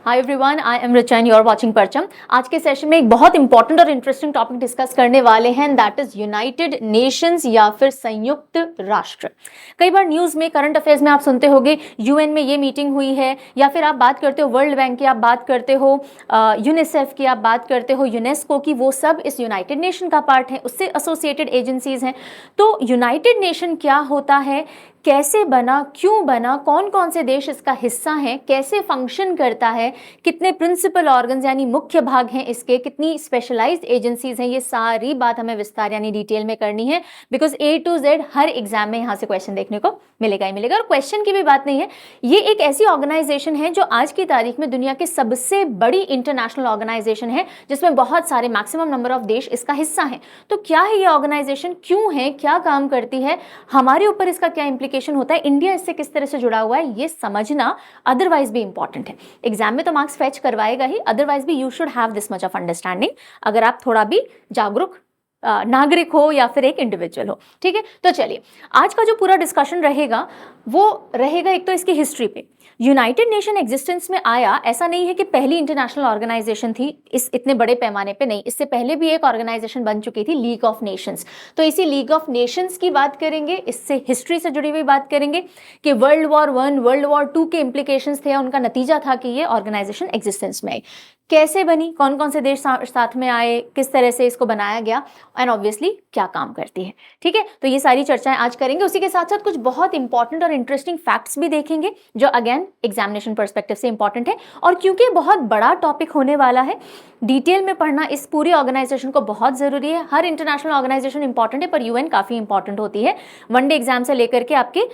Hi everyone, I am Richa and you are watching Parcham. आज के session में एक बहुत इंपॉर्टेंट और इंटरेस्टिंग टॉपिक डिस्कस करने वाले हैं, दैट इज यूनाइटेड नेशंस या फिर संयुक्त राष्ट्र। कई बार न्यूज़ में, करंट अफेयर्स में आप सुनते होंगे यूएन में ये मीटिंग हुई है, या फिर आप बात करते हो वर्ल्ड बैंक की, आप बात करते हो यूनिसेफ की, आप बात करते हो यूनेस्को की, वो सब इस यूनाइटेड नेशन का पार्ट है, उससे एसोसिएटेड एजेंसीज हैं। तो यूनाइटेड नेशन क्या होता है, कैसे बना, क्यों बना, कौन कौन से देश इसका हिस्सा हैं, कैसे फंक्शन करता है, कितने प्रिंसिपल ऑर्गन्स यानी मुख्य भाग हैं इसके, कितनी स्पेशलाइज्ड एजेंसीज हैं, ये सारी बात हमें विस्तार यानी डिटेल में करनी है। Because A to Z her exam में यहाँ से क्वेश्चन देखने को मिलेगा ही मिलेगा। और क्वेश्चन की भी बात नहीं है, ये एक ऐसी ऑर्गेनाइजेशन है जो आज की तारीख में दुनिया की सबसे बड़ी इंटरनेशनल ऑर्गेनाइजेशन है, जिसमें बहुत सारे मैक्सिमम नंबर ऑफ देश इसका हिस्सा हैं। तो क्या है ये ऑर्गेनाइजेशन, क्यों है, क्या काम करती है, हमारे ऊपर इसका क्या इम्प्लीकेशन होता है, इंडिया इससे किस तरह से जुड़ा हुआ है, ये समझना अदरवाइज भी इंपॉर्टेंट है। एग्जाम में तो मार्क्स फेच करवाएगा ही, अदरवाइज भी you should have this much of understanding, अगर आप थोड़ा भी जागरूक नागरिक हो या फिर एक इंडिविजुअल हो। ठीक है, तो चलिए आज का जो पूरा डिस्कशन रहेगा वो रहेगा एक तो इसकी हिस्ट्री पे। यूनाइटेड नेशन एग्जिस्टेंस में आया, ऐसा नहीं है कि पहली इंटरनेशनल ऑर्गेनाइजेशन थी इस इतने बड़े पैमाने पे, नहीं, इससे पहले भी एक ऑर्गेनाइजेशन बन चुकी थी, लीग ऑफ नेशंस। तो इसी लीग ऑफ नेशंस की बात करेंगे, इससे हिस्ट्री से जुड़ी हुई बात करेंगे कि वर्ल्ड वॉर 1, वर्ल्ड वॉर 2 के इंप्लीकेशंस थे, उनका नतीजा था कि ये ऑर्गेनाइजेशन एग्जिस्टेंस में आई, कैसे बनी, कौन कौन से देश साथ में आए, किस तरह से इसको बनाया गया, एंड ऑब्वियसली क्या काम करती है। ठीक है, तो ये सारी चर्चाएं आज करेंगे। उसी के साथ साथ कुछ बहुत इंपॉर्टेंट और इंटरेस्टिंग फैक्ट्स भी देखेंगे जो अगेन एग्जामिनेशन पर्सपेक्टिव से इंपॉर्टेंट है। और क्योंकि बहुत बड़ा टॉपिक होने वाला है, डिटेल में पढ़ना इस पूरी ऑर्गेनाइजेशन को बहुत जरूरी है। हर इंटरनेशनल ऑर्गेनाइजेशन इंपॉर्टेंट है, पर यूएन काफी इंपॉर्टेंट होती है। वनडे एग्जाम से लेकर के आपके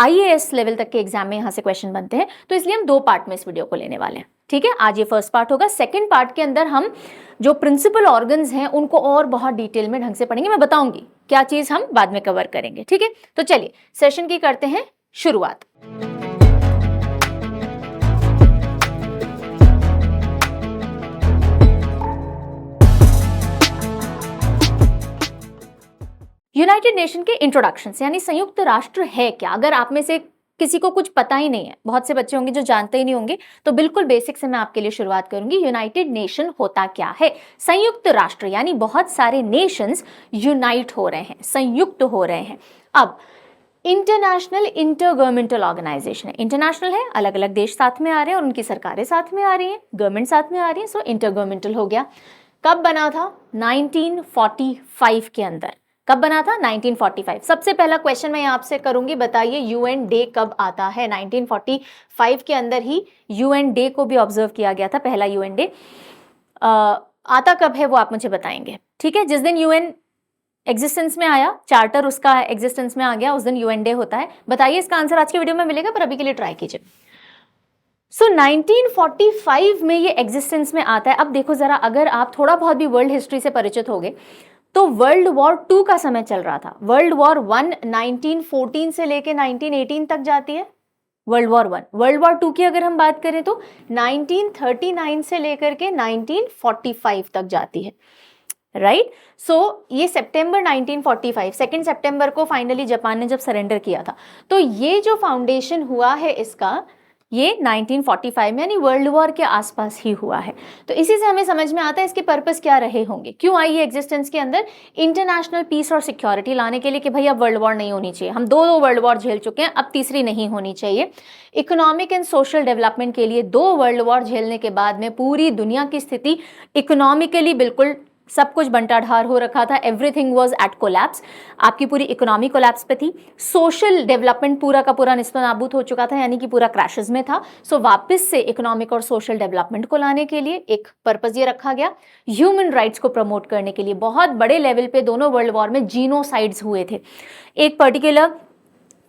IAS लेवल तक के एग्जाम में यहाँ से क्वेश्चन बनते हैं, तो इसलिए हम 2 पार्ट में इस वीडियो को लेने वाले हैं। ठीक है, आज ये फर्स्ट पार्ट होगा। सेकंड पार्ट के अंदर हम जो प्रिंसिपल ऑर्गन्स हैं उनको और बहुत डिटेल में ढंग से पढ़ेंगे, मैं बताऊंगी क्या चीज हम बाद में कवर करेंगे। ठीक है, तो चलिए सेशन की करते हैं शुरुआत। यूनाइटेड नेशन के इंट्रोडक्शन यानी संयुक्त राष्ट्र है क्या, अगर आप में से किसी को कुछ पता ही नहीं है, बहुत से बच्चे होंगे जो जानते ही नहीं होंगे, तो बिल्कुल बेसिक से मैं आपके लिए शुरुआत करूंगी। यूनाइटेड नेशन होता क्या है? संयुक्त राष्ट्र यानी बहुत सारे नेशंस यूनाइट हो रहे हैं, संयुक्त हो रहे हैं। अब इंटरनेशनल इंटरगवर्नमेंटल ऑर्गेनाइजेशन है, इंटरनेशनल है, अलग अलग देश साथ में आ रहे हैं और उनकी सरकारें साथ में आ रही हैं, गवर्नमेंट साथ में आ रही है, सो इंटरगवर्नमेंटल हो गया। कब बना था? 1945 के अंदर। कब बना था? 1945। सबसे पहला क्वेश्चन मैं आपसे करूंगी, बताइए यूएन डे कब आता है? 1945 के अंदर ही यूएन डे को भी ऑब्जर्व किया गया था, पहला यूएन डे। आता कब है वो आप मुझे बताएंगे। ठीक है, जिस दिन यूएन एग्जिस्टेंस में आया, चार्टर उसका एग्जिस्टेंस में आ गया, उस दिन यूएन डे होता है। बताइए, इसका आंसर आज की वीडियो में मिलेगा, पर अभी के लिए ट्राई कीजिए। सो 1945 में ये एग्जिस्टेंस में आता है। अब देखो जरा, अगर आप थोड़ा बहुत भी वर्ल्ड हिस्ट्री से परिचित होगे तो वर्ल्ड वॉर 2 का समय चल रहा था। वर्ल्ड वॉर 1 1914 से लेके 1918 तक जाती है, वर्ल्ड वॉर 1। वर्ल्ड वॉर 2 की अगर हम बात करें तो 1939 से लेकर के 1945 तक जाती है, राइट। सो ये सितंबर 1945, 2 सितंबर को फाइनली जापान ने जब सरेंडर किया था, तो ये जो फाउंडेशन हुआ है इसका, ये 1945 में यानी वर्ल्ड वॉर के आसपास ही हुआ है। तो इसी से हमें समझ में आता है इसके पर्पस क्या रहे होंगे, क्यों आई है एग्जिस्टेंस के अंदर। इंटरनेशनल पीस और सिक्योरिटी लाने के लिए कि भाई अब वर्ल्ड वॉर नहीं होनी चाहिए, हम 2 वर्ल्ड वॉर झेल चुके हैं, अब तीसरी नहीं होनी चाहिए। इकोनॉमिक एंड सोशल डेवलपमेंट के लिए 2 वर्ल्ड वॉर झेलने के बाद में पूरी दुनिया की स्थिति इकोनॉमिकली बिल्कुल सब कुछ बंटाढार हो रखा था, एवरीथिंग वाज एट कोलैप्स। आपकी पूरी इकोनॉमी कोलैप्स पे थी, सोशल डेवलपमेंट पूरा का पूरा निस्तो-नाबूद हो चुका था, यानी कि पूरा क्रैशेस में था। सो वापस से इकोनॉमिक और सोशल डेवलपमेंट को लाने के लिए एक पर्पस ये रखा गया। ह्यूमन राइट्स को प्रमोट करने के लिए बहुत बड़े लेवल पे दोनों वर्ल्ड वॉर में जीनोसाइड्स हुए थे। एक पर्टिकुलर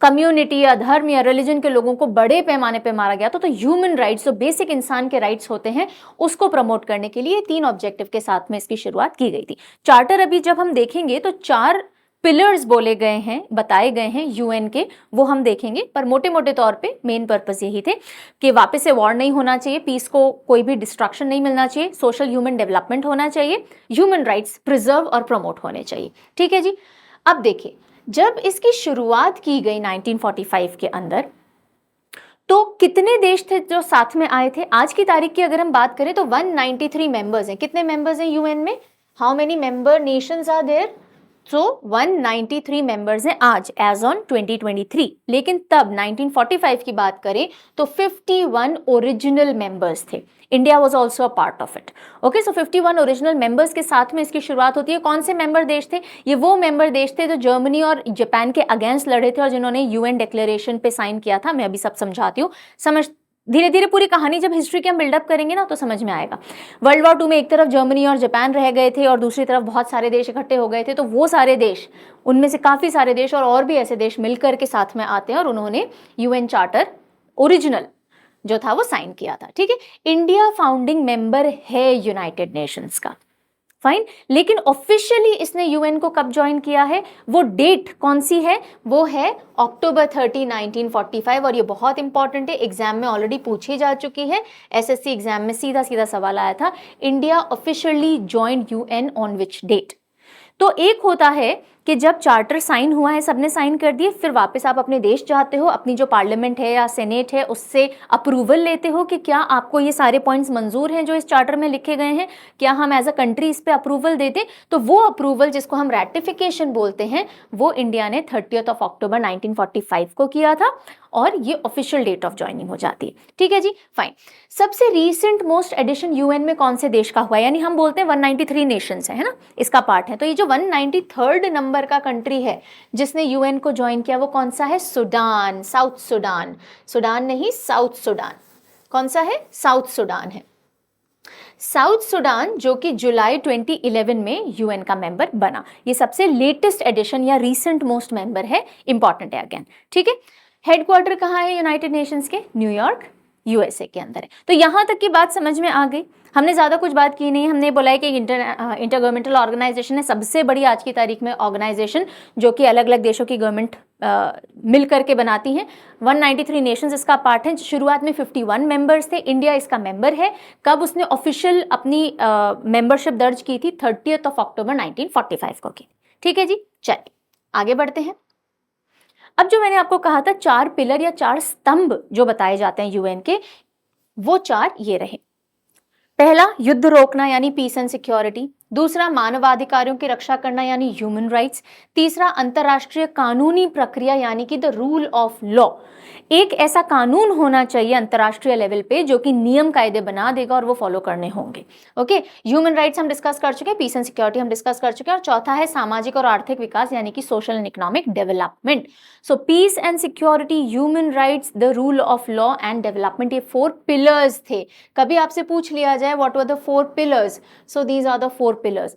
कम्युनिटी या धर्म या रिलीजन के लोगों को बड़े पैमाने पे मारा गया था। तो ह्यूमन राइट्स, जो बेसिक इंसान के राइट्स होते हैं, उसको प्रमोट करने के लिए 3 ऑब्जेक्टिव के साथ में इसकी शुरुआत की गई थी। चार्टर अभी जब हम देखेंगे तो 4 पिलर्स बोले गए हैं, बताए गए हैं यूएन के, वो हम देखेंगे, पर मोटे मोटे तौर पे मेन पर्पस यही थे कि वापस से वॉर नहीं होना चाहिए, पीस को कोई भी डिस्ट्रक्शन नहीं मिलना चाहिए, सोशल ह्यूमन डेवलपमेंट होना चाहिए, ह्यूमन राइट्स प्रिजर्व और प्रमोट होने चाहिए। ठीक है जी। अब देखिए, जब इसकी शुरुआत की गई 1945 के अंदर, तो कितने देश थे जो साथ में आए थे? आज की तारीख की अगर हम बात करें तो 193 मेंबर्स हैं। कितने मेंबर्स हैं यूएन में? How many member nations are there? So 193 members हैं आज एज ऑन 2023। लेकिन तब 1945 की बात करें तो 51 ओरिजिनल मेंबर्स थे। India was also a part of it. Okay, so 51 original members के साथ में इसकी शुरुआत होती है। कौन से मेंबर देश थे? ये वो मेंबर देश थे जो जर्मनी और जापान के अगेंस्ट लड़े थे और जिन्होंने यूएन डिक्लेरेशन पे साइन किया था। मैं अभी सब समझाती हूँ, समझ धीरे धीरे पूरी कहानी जब हिस्ट्री के हम बिल्डअप करेंगे ना तो समझ में आएगा। वर्ल्ड वॉर 2 में एक तरफ जर्मनी और जापान रह गए थे और दूसरी तरफ बहुत सारे देश इकट्ठे हो गए थे। तो वो सारे देश, उनमें से काफी सारे देश और भी ऐसे देश मिलकर के साथ में आते हैं और उन्होंने यूएन चार्टर ओरिजिनल जो था वो साइन किया था। ठीक है, इंडिया फाउंडिंग मेंबर है यूनाइटेड नेशंस का, फाइन। लेकिन ऑफिशियली इसने यूएन को कब ज्वाइन किया है, वो डेट कौन सी है? वो है अक्टूबर 30, 1945। और ये बहुत इंपॉर्टेंट है, एग्जाम में ऑलरेडी पूछी जा चुकी है। एसएससी एग्जाम में सीधा सीधा सवाल आया था, India officially joined UN on which date. तो एक होता है कि जब चार्टर साइन हुआ है, सबने साइन कर दिए, फिर वापस आप अपने देश जाते हो, अपनी जो पार्लियामेंट है या सेनेट है उससे अप्रूवल लेते हो कि क्या आपको ये सारे पॉइंट्स मंजूर हैं जो इस चार्टर में लिखे गए हैं, क्या हम एज अ कंट्री इस पे अप्रूवल देते। तो वो अप्रूवल जिसको हम रैटिफिकेशन बोलते हैं वो इंडिया ने 30 अक्टूबर 1945 को किया था और ये ऑफिशियल डेट ऑफ ज्वाइनिंग हो जाती है। ठीक है जी, फाइन। सबसे रीसेंट मोस्ट एडिशन यूएन में कौन से देश का हुआ है? यानी हम बोलते हैं 193 नेशंस है ना, इसका पार्ट है। तो ये जो 193rd नंबर का कंट्री है जिसने यूएन को ज्वाइन किया वो कौन सा है? Sudan, south Sudan. सूडान नहीं, साउथ सूडान। कौन सा है? साउथ सूडान है। साउथ सूडान जो कि जुलाई 2011 में यूएन का मेंबर बना। ये सबसे लेटेस्ट एडिशन या रीसेंट मोस्ट मेंबर है, इंपॉर्टेंट है अगेन। ठीक है, हेडक्वार्टर कहाँ है यूनाइटेड नेशंस के? न्यूयॉर्क, यूएसए के अंदर है। तो यहां तक की बात समझ में आ गई। हमने ज्यादा कुछ बात की नहीं, हमने बोला है कि इंटर गवर्नमेंटल ऑर्गेनाइजेशन है सबसे बड़ी आज की तारीख में ऑर्गेनाइजेशन जो कि अलग अलग देशों की गवर्नमेंट मिल करके बनाती हैं। 193 नेशंस इसका पार्ट है। शुरुआत में 51 मेंबर्स थे, इंडिया इसका मेंबर है। कब उसने ऑफिशियल अपनी मेंबरशिप दर्ज की थी? 30 अक्टूबर 1945 को की। ठीक है जी, चलिए आगे बढ़ते हैं। अब जो मैंने आपको कहा था 4 पिलर या 4 स्तंभ जो बताए जाते हैं यूएन के, वो 4 ये रहे। पहला, युद्ध रोकना यानी पीस एंड सिक्योरिटी। दूसरा, मानवाधिकारों की रक्षा करना यानी ह्यूमन राइट्स। तीसरा, अंतरराष्ट्रीय कानूनी प्रक्रिया यानी कि द रूल ऑफ लॉ। एक ऐसा कानून होना चाहिए अंतरराष्ट्रीय लेवल पे जो कि नियम कायदे बना देगा और वो फॉलो करने होंगे। ओके, ह्यूमन राइट्स हम डिस्कस कर चुके हैं, पीस एंड सिक्योरिटी हम डिस्कस कर चुके हैं। और चौथा है सामाजिक और आर्थिक विकास यानी कि social and economic development. So peace and security, human rights, the rule of law and development, ये 4 पिलर्स थे। कभी आपसे पूछ लिया जाए what were the 4 pillars, so these are the 4 pillars.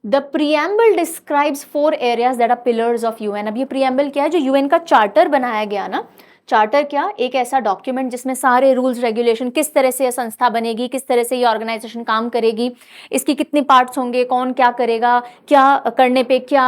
The preamble describes 4 areas that are pillars of UN. अब ये preamble क्या है? जो UN का चार्टर बनाया गया ना, चार्टर क्या? एक ऐसा डॉक्यूमेंट जिसमें सारे रूल्स रेगुलेशन, किस तरह से यह संस्था बनेगी, किस तरह से ये ऑर्गेनाइजेशन काम करेगी, इसकी कितने पार्ट्स होंगे, कौन क्या करेगा, क्या करने पे क्या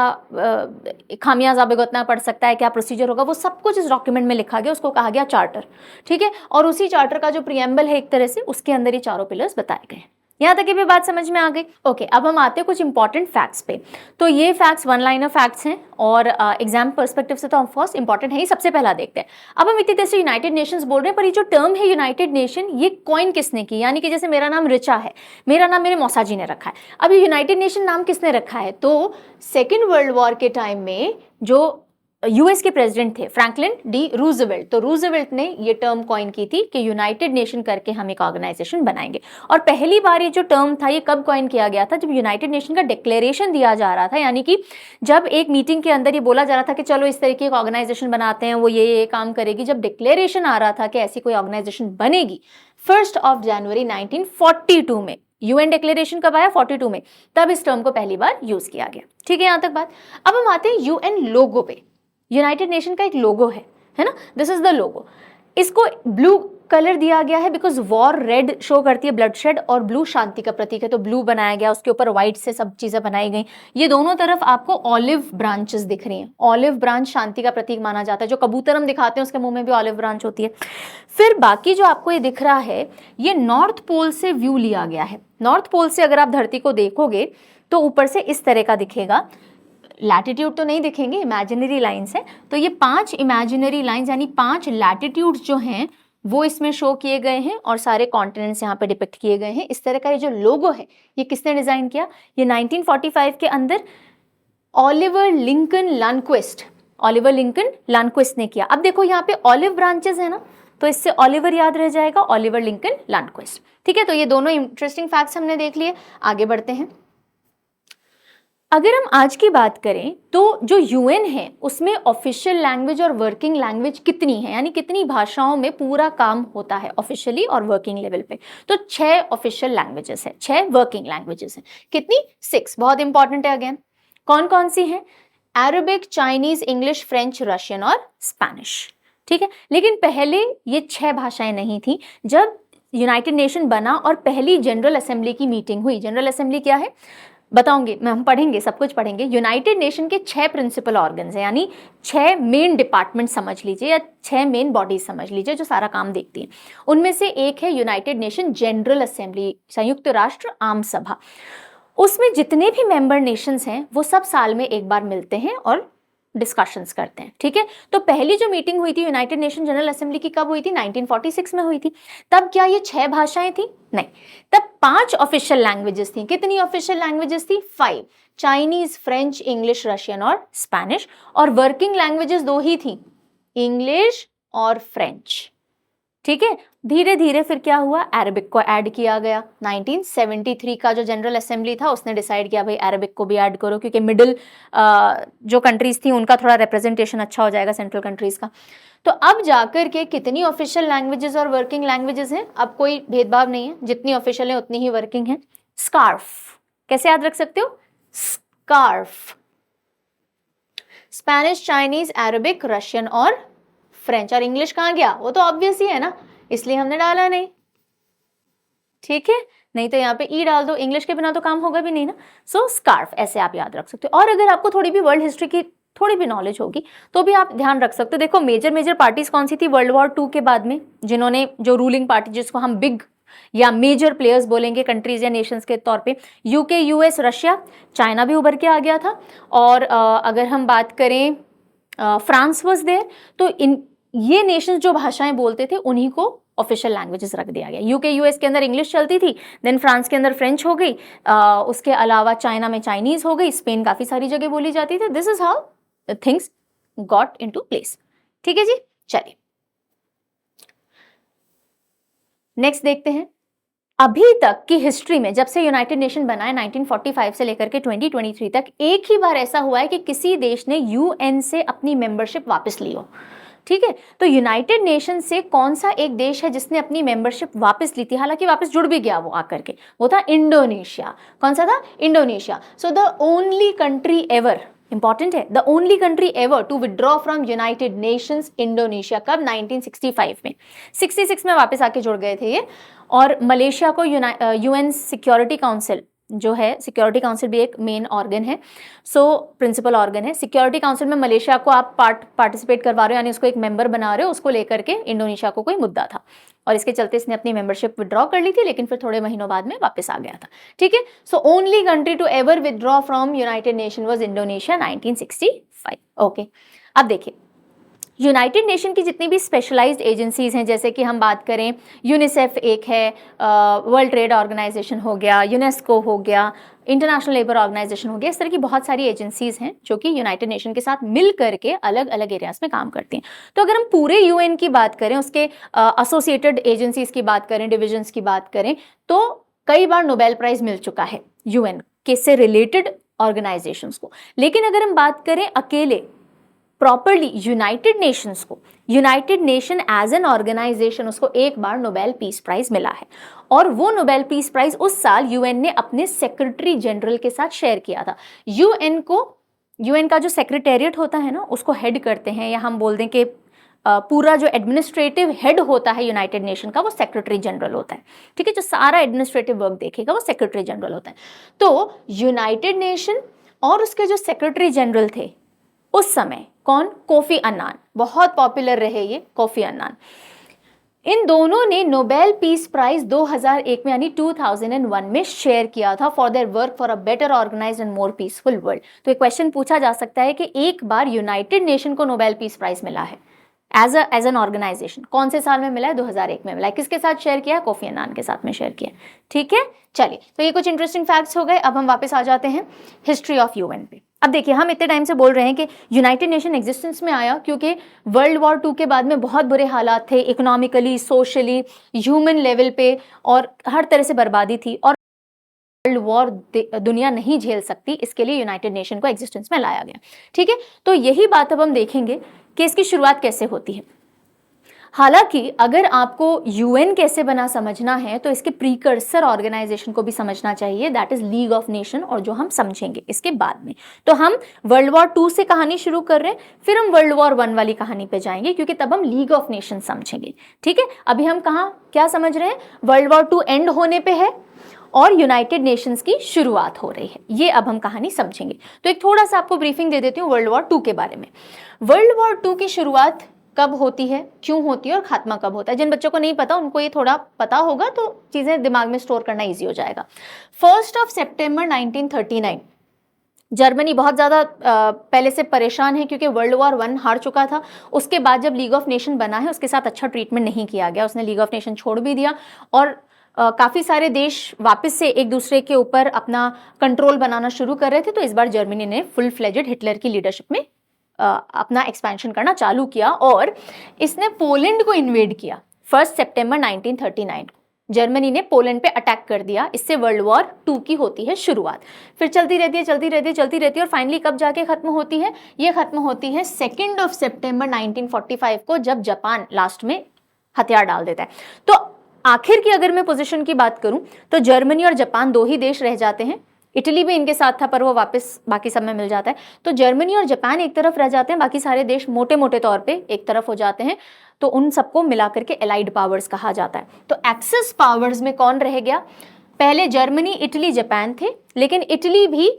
खामियाजा भुगतना पड़ सकता है, क्या प्रोसीजर होगा, वो सब कुछ इस डॉक्यूमेंट में लिखा गया, उसको कहा गया चार्टर। ठीक है, और उसी चार्टर का जो प्रीएम्बल है एक तरह से, उसके अंदर ये चारों पिलर्स बताए गए। यहाँ तक की भी बात समझ में आ गई। ओके, अब हम आते हैं कुछ इंपॉर्टेंट फैक्ट्स पे। तो ये फैक्ट्स 1 लाइनर फैक्ट्स हैं और एग्जाम पर्सपेक्टिव से तो हम फर्स्ट इंपॉर्टेंट है ही, सबसे पहला देखते हैं। अब हम इतनी देर से यूनाइटेड नेशंस बोल रहे हैं, पर ये जो टर्म है यूनाइटेड नेशन, ये कॉइन किसने की? यानी कि जैसे मेरा नाम रिचा है, मेरा नाम मेरे मौसा जी ने रखा है। अब ये यूनाइटेड नेशन नाम किसने रखा है? तो सेकेंड वर्ल्ड वॉर के टाइम में जो यूएस के प्रेसिडेंट थे फ्रैंकलिन डी रूजवेल्ट, तो रूजवेल्ट ने ये टर्म कॉइन की थी कि यूनाइटेड नेशन करके हम एक ऑर्गेनाइजेशन बनाएंगे। और पहली बार ये जो टर्म था ये कब कॉइन किया गया था? जब यूनाइटेड नेशन का डिक्लेरेशन दिया जा रहा था, यानी कि जब एक मीटिंग के अंदर ये बोला जा रहा था कि चलो इस तरीके की ऑर्गेनाइजेशन बनाते हैं, वो ये काम करेगी। जब डिक्लेरेशन आ रहा था कि ऐसी कोई ऑर्गेनाइजेशन बनेगी 1 जनवरी 1942 में, यूएन डिक्लेरेशन कब आया? 42 में, तब इस टर्म को पहली बार यूज किया गया। ठीक है, यहां तक बात। अब हम आते हैं यूएन लोगो पे। यूनाइटेड नेशन का एक लोगो है ना, दिस इज द लोगो। इसको ब्लू कलर दिया गया है बिकॉज वॉर रेड शो करती है ब्लडशेड, और ब्लू शांति का प्रतीक है, तो ब्लू बनाया गया, उसके ऊपर व्हाइट से सब चीजें बनाई गई। ये दोनों तरफ आपको ऑलिव ब्रांचेस दिख रही हैं। ऑलिव ब्रांच शांति का प्रतीक माना जाता है। जो कबूतर हम दिखाते हैं उसके मुंह में भी ऑलिव ब्रांच होती है। फिर बाकी जो आपको ये दिख रहा है, ये नॉर्थ पोल से व्यू लिया गया है। नॉर्थ पोल से अगर आप धरती को देखोगे तो ऊपर से इस तरह का दिखेगा। लैटिट्यूड तो नहीं दिखेंगे, इमेजिनरी लाइंस है। तो ये 5 इमेजिनरी लाइंस यानी 5 लैटिट्यूड्स जो हैं वो इसमें शो किए गए हैं और सारे कॉन्टिनेंट्स यहाँ पे डिपिक्ट किए गए हैं। इस तरह का ये जो लोगो है ये किसने डिजाइन किया? ये 1945 के अंदर ऑलिवर लिंकन लैंडक्विस्ट ने किया। अब देखो यहाँ पे ऑलिव ब्रांचेस है ना, तो इससे ऑलिवर याद रह जाएगा, ऑलिवर लिंकन लैंडक्विस्ट। ठीक है, तो ये दोनों इंटरेस्टिंग फैक्ट्स हमने देख लिए। आगे बढ़ते हैं। अगर हम आज की बात करें तो जो यूएन है उसमें ऑफिशियल लैंग्वेज और वर्किंग लैंग्वेज कितनी है, यानी कितनी भाषाओं में पूरा काम होता है ऑफिशियली और वर्किंग लेवल पे? तो 6 ऑफिशियल लैंग्वेजेस है, 6 वर्किंग लैंग्वेजेस हैं। कितनी? 6। बहुत इंपॉर्टेंट है। अगेन कौन कौन सी हैं? Arabic, Chinese, English, French, Russian और स्पेनिश। ठीक है, लेकिन पहले ये 6 भाषाएं नहीं थी। जब यूनाइटेड नेशन बना और पहली जनरल असेंबली की मीटिंग हुई, जनरल असेंबली क्या है बताऊंगी मैं, हम पढ़ेंगे, सब कुछ पढ़ेंगे। यूनाइटेड नेशन के 6 प्रिंसिपल ऑर्गन्स हैं, यानी 6 मेन डिपार्टमेंट समझ लीजिए या 6 मेन बॉडीज समझ लीजिए जो सारा काम देखती हैं। उनमें से एक है यूनाइटेड नेशन जनरल असेंबली, संयुक्त राष्ट्र आम सभा। उसमें जितने भी मेंबर नेशंस हैं वो सब साल में एक बार मिलते हैं और डिस्कशंस करते हैं। ठीक है, तो पहली जो मीटिंग हुई थी यूनाइटेड नेशन जनरल असेंबली की कब हुई थी? 1946 में हुई थी। तब क्या ये 6 भाषाएं थी? नहीं, तब 5 ऑफिशियल लैंग्वेजेस थी। कितनी ऑफिशियल लैंग्वेजेस थी? 5। चाइनीज, फ्रेंच, इंग्लिश, रशियन और स्पेनिश। और वर्किंग लैंग्वेजेस 2 ही थी, इंग्लिश और फ्रेंच। ठीक है, धीरे धीरे फिर क्या हुआ? अरबिक को ऐड किया गया। 1973 का जो जनरल असेंबली था उसने डिसाइड किया भाई अरबिक को भी ऐड करो, क्योंकि मिडिल जो कंट्रीज थी उनका थोड़ा रिप्रेजेंटेशन अच्छा हो जाएगा सेंट्रल कंट्रीज का। तो अब जाकर के कितनी ऑफिशियल लैंग्वेजेस और वर्किंग लैंग्वेजेस हैं? अब कोई भेदभाव नहीं है, जितनी ऑफिशियल है उतनी ही वर्किंग है। स्कार्फ कैसे याद रख सकते हो? Scarf. Spanish, Chinese, Arabic, Russian और फ्रेंच। और इंग्लिश कहाँ गया? वो तो ऑब्वियस ही है ना, इसलिए हमने डाला नहीं। ठीक है, नहीं तो यहाँ पे ई डाल दो, इंग्लिश के बिना तो काम होगा भी नहीं ना। सो स्कार्फ ऐसे आप याद रख सकते हो। और अगर आपको थोड़ी भी वर्ल्ड हिस्ट्री की थोड़ी भी नॉलेज होगी तो भी आप ध्यान रख सकते हो। देखो मेजर पार्टीज कौन सी थी वर्ल्ड वॉर 2 के बाद में, जिन्होंने जो रूलिंग पार्टी जिसको हम बिग या मेजर प्लेयर्स बोलेंगे कंट्रीज या नेशंस के तौर पे, यूके, यूएस, रशिया, चाइना भी उभर के आ गया था। और अगर हम बात करें फ्रांस वाज देयर, तो इन ये नेशंस जो भाषाएं बोलते थे उन्हीं को ऑफिशियल लैंग्वेजेस रख दिया गया। यूके यूएस के अंदर इंग्लिश चलती थी, देन फ्रांस के अंदर फ्रेंच हो गई, उसके अलावा चाइना में चाइनीज हो गई, स्पेन काफी सारी जगह बोली जाती थी। This is how things got into place. ठीक है जी, चलिए नेक्स्ट देखते हैं। अभी तक की हिस्ट्री में जब से यूनाइटेड नेशन बना है 1945 से लेकर के 2023 तक एक ही बार ऐसा हुआ है कि किसी देश ने यूएन से अपनी मेंबरशिप वापस ली हो। ठीक है, तो यूनाइटेड नेशन से कौन सा एक देश है जिसने अपनी मेंबरशिप वापस ली थी, हालांकि वापस जुड़ भी गया वो आकर के, वो था इंडोनेशिया। कौन सा था? Indonesia. So the only country ever, important है, the only country ever to withdraw from United Nations, Indonesia. कब? 1965 में। 66 में वापस आके जुड़ गए थे ये। और मलेशिया को यूएन सिक्योरिटी काउंसिल जो है, सिक्योरिटी काउंसिल भी एक मेन ऑर्गन है, सो प्रिंसिपल ऑर्गन है। सिक्योरिटी काउंसिल में मलेशिया को आप पार्टिसिपेट करवा रहे हो, यानी उसको एक मेंबर बना रहे हो, उसको लेकर के इंडोनेशिया को कोई मुद्दा था और इसके चलते इसने अपनी मेंबरशिप विड्रॉ कर ली थी, लेकिन फिर थोड़े महीनों बाद में वापस आ गया था। ठीक है, so only country to ever withdraw from United Nation was Indonesia 1965। Okay, अब देखिए यूनाइटेड नेशन की जितनी भी स्पेशलाइज्ड एजेंसीज हैं, जैसे कि हम बात करें यूनिसेफ एक है, वर्ल्ड ट्रेड ऑर्गेनाइजेशन हो गया, यूनेस्को हो गया, इंटरनेशनल लेबर ऑर्गेनाइजेशन हो गया, इस तरह की बहुत सारी एजेंसीज हैं जो कि यूनाइटेड नेशन के साथ मिल करके अलग अलग एरियाज में काम करती हैं। तो अगर हम पूरे यूएन की बात करें, उसके एसोसिएटेड एजेंसीज की बात करें, डिविजन्स की बात करें, तो कई बार नोबेल प्राइज मिल चुका है यूएन के से रिलेटेड ऑर्गेनाइजेशंस को। लेकिन अगर हम बात करें अकेले प्रॉपरली यूनाइटेड नेशंस को, United Nation as an organization, उसको एक बार नोबेल पीस प्राइज मिला है। और वो नोबेल पीस प्राइज उस साल यूएन ने अपने सेक्रेटरी जनरल के साथ शेयर किया था। यूएन का जो सेक्रेटेरिएट होता है ना, उसको हेड करते हैं, या हम बोल दें कि पूरा जो एडमिनिस्ट्रेटिव हेड होता है यूनाइटेड नेशन का, वो सेक्रेटरी जनरल होता है। ठीक है, जो सारा एडमिनिस्ट्रेटिव वर्क देखेगा वो सेक्रेटरी जनरल होता है। तो यूनाइटेड नेशन और उसके जो सेक्रेटरी जनरल थे उस समय, कौन? कोफी अन्नान, बहुत पॉपुलर रहे ये कोफी अन्नान। इन दोनों ने नोबेल पीस प्राइज 2001 में यानी 2001 में शेयर किया था for their work for a better organized and more peaceful world. तो एक क्वेश्चन पूछा जा सकता है कि एक बार यूनाइटेड नेशन को नोबेल पीस प्राइज मिला है, एज एन ऑर्गेनाइजेशन। कौन से साल में मिला है? 2001 में मिला है। किसके साथ शेयर किया है? कोफी अन्नान के साथ में शेयर किया है। ठीक है, चलिए, तो ये कुछ इंटरेस्टिंग फैक्ट्स हो गए। अब हम वापस आ जाते हैं हिस्ट्री ऑफ यूएन पे। अब देखिए, हम इतने टाइम से बोल रहे हैं कि यूनाइटेड नेशन एग्जिस्टेंस में आया क्योंकि वर्ल्ड वॉर 2 के बाद में बहुत बुरे हालात थे, इकोनॉमिकली, सोशली, ह्यूमन लेवल पे, और हर तरह से बर्बादी थी, और वर्ल्ड वॉर दुनिया नहीं झेल सकती, इसके लिए यूनाइटेड नेशन को एग्जिस्टेंस में लाया गया। ठीक है, तो यही बात अब हम देखेंगे कि इसकी शुरुआत कैसे होती है। हालांकि अगर आपको यूएन कैसे बना समझना है तो इसके प्रीकर्सर ऑर्गेनाइजेशन को भी समझना चाहिए, that is league of nation, और जो हम समझेंगे इसके बाद में। तो हम वर्ल्ड वॉर 2 से कहानी शुरू कर रहे हैं, फिर हम वर्ल्ड वॉर 1 वाली कहानी पे जाएंगे, क्योंकि तब हम लीग ऑफ नेशन समझेंगे। ठीक है, अभी हम क्या समझ रहे हैं? वर्ल्ड वॉर 2 एंड होने पे है और यूनाइटेड नेशंस की शुरुआत हो रही है, ये अब हम कहानी समझेंगे। तो एक थोड़ा सा आपको ब्रीफिंग दे देती हूँ वर्ल्ड वॉर 2 के बारे में। वर्ल्ड वॉर 2 की शुरुआत कब होती है, क्यों होती है, और खात्मा कब होता है? जिन बच्चों को नहीं पता उनको ये थोड़ा पता होगा तो चीजें दिमाग में स्टोर करना इजी हो जाएगा। 1 सितंबर 1939, जर्मनी बहुत ज़्यादा पहले से परेशान है क्योंकि वर्ल्ड वॉर 1 हार चुका था। उसके बाद जब लीग ऑफ नेशन बना है उसके साथ अच्छा ट्रीटमेंट नहीं किया गया, उसने लीग ऑफ नेशन छोड़ भी दिया, और काफ़ी सारे देश वापस से एक दूसरे के ऊपर अपना कंट्रोल बनाना शुरू कर रहे थे। तो इस बार जर्मनी ने फुल फ्लेजेड हिटलर की लीडरशिप में अपना एक्सपेंशन करना चालू किया, और इसने पोलैंड को इन्वेड किया 1 सितंबर 1939 को। जर्मनी ने पोलैंड पे अटैक कर दिया, इससे वर्ल्ड वॉर 2 की होती है शुरुआत। फिर चलती रहती है और फाइनली कब जाके खत्म होती है? ये खत्म होती है 2 सितंबर 1945 को, जब जापान लास्ट में हथियार डाल देता है। तो आखिर की अगर मैं पोजीशन की बात करूं तो जर्मनी और जापान 2 ही देश रह जाते हैं। इटली भी इनके साथ था पर वो वापस बाकी सब में मिल जाता है। तो जर्मनी और जापान एक तरफ रह जाते हैं, बाकी सारे देश मोटे मोटे तौर पे एक तरफ हो जाते हैं। तो उन सबको मिलाकर के एलाइड पावर्स कहा जाता है। तो एक्सिस पावर्स में कौन रह गया? पहले जर्मनी, इटली, जापान थे, लेकिन इटली भी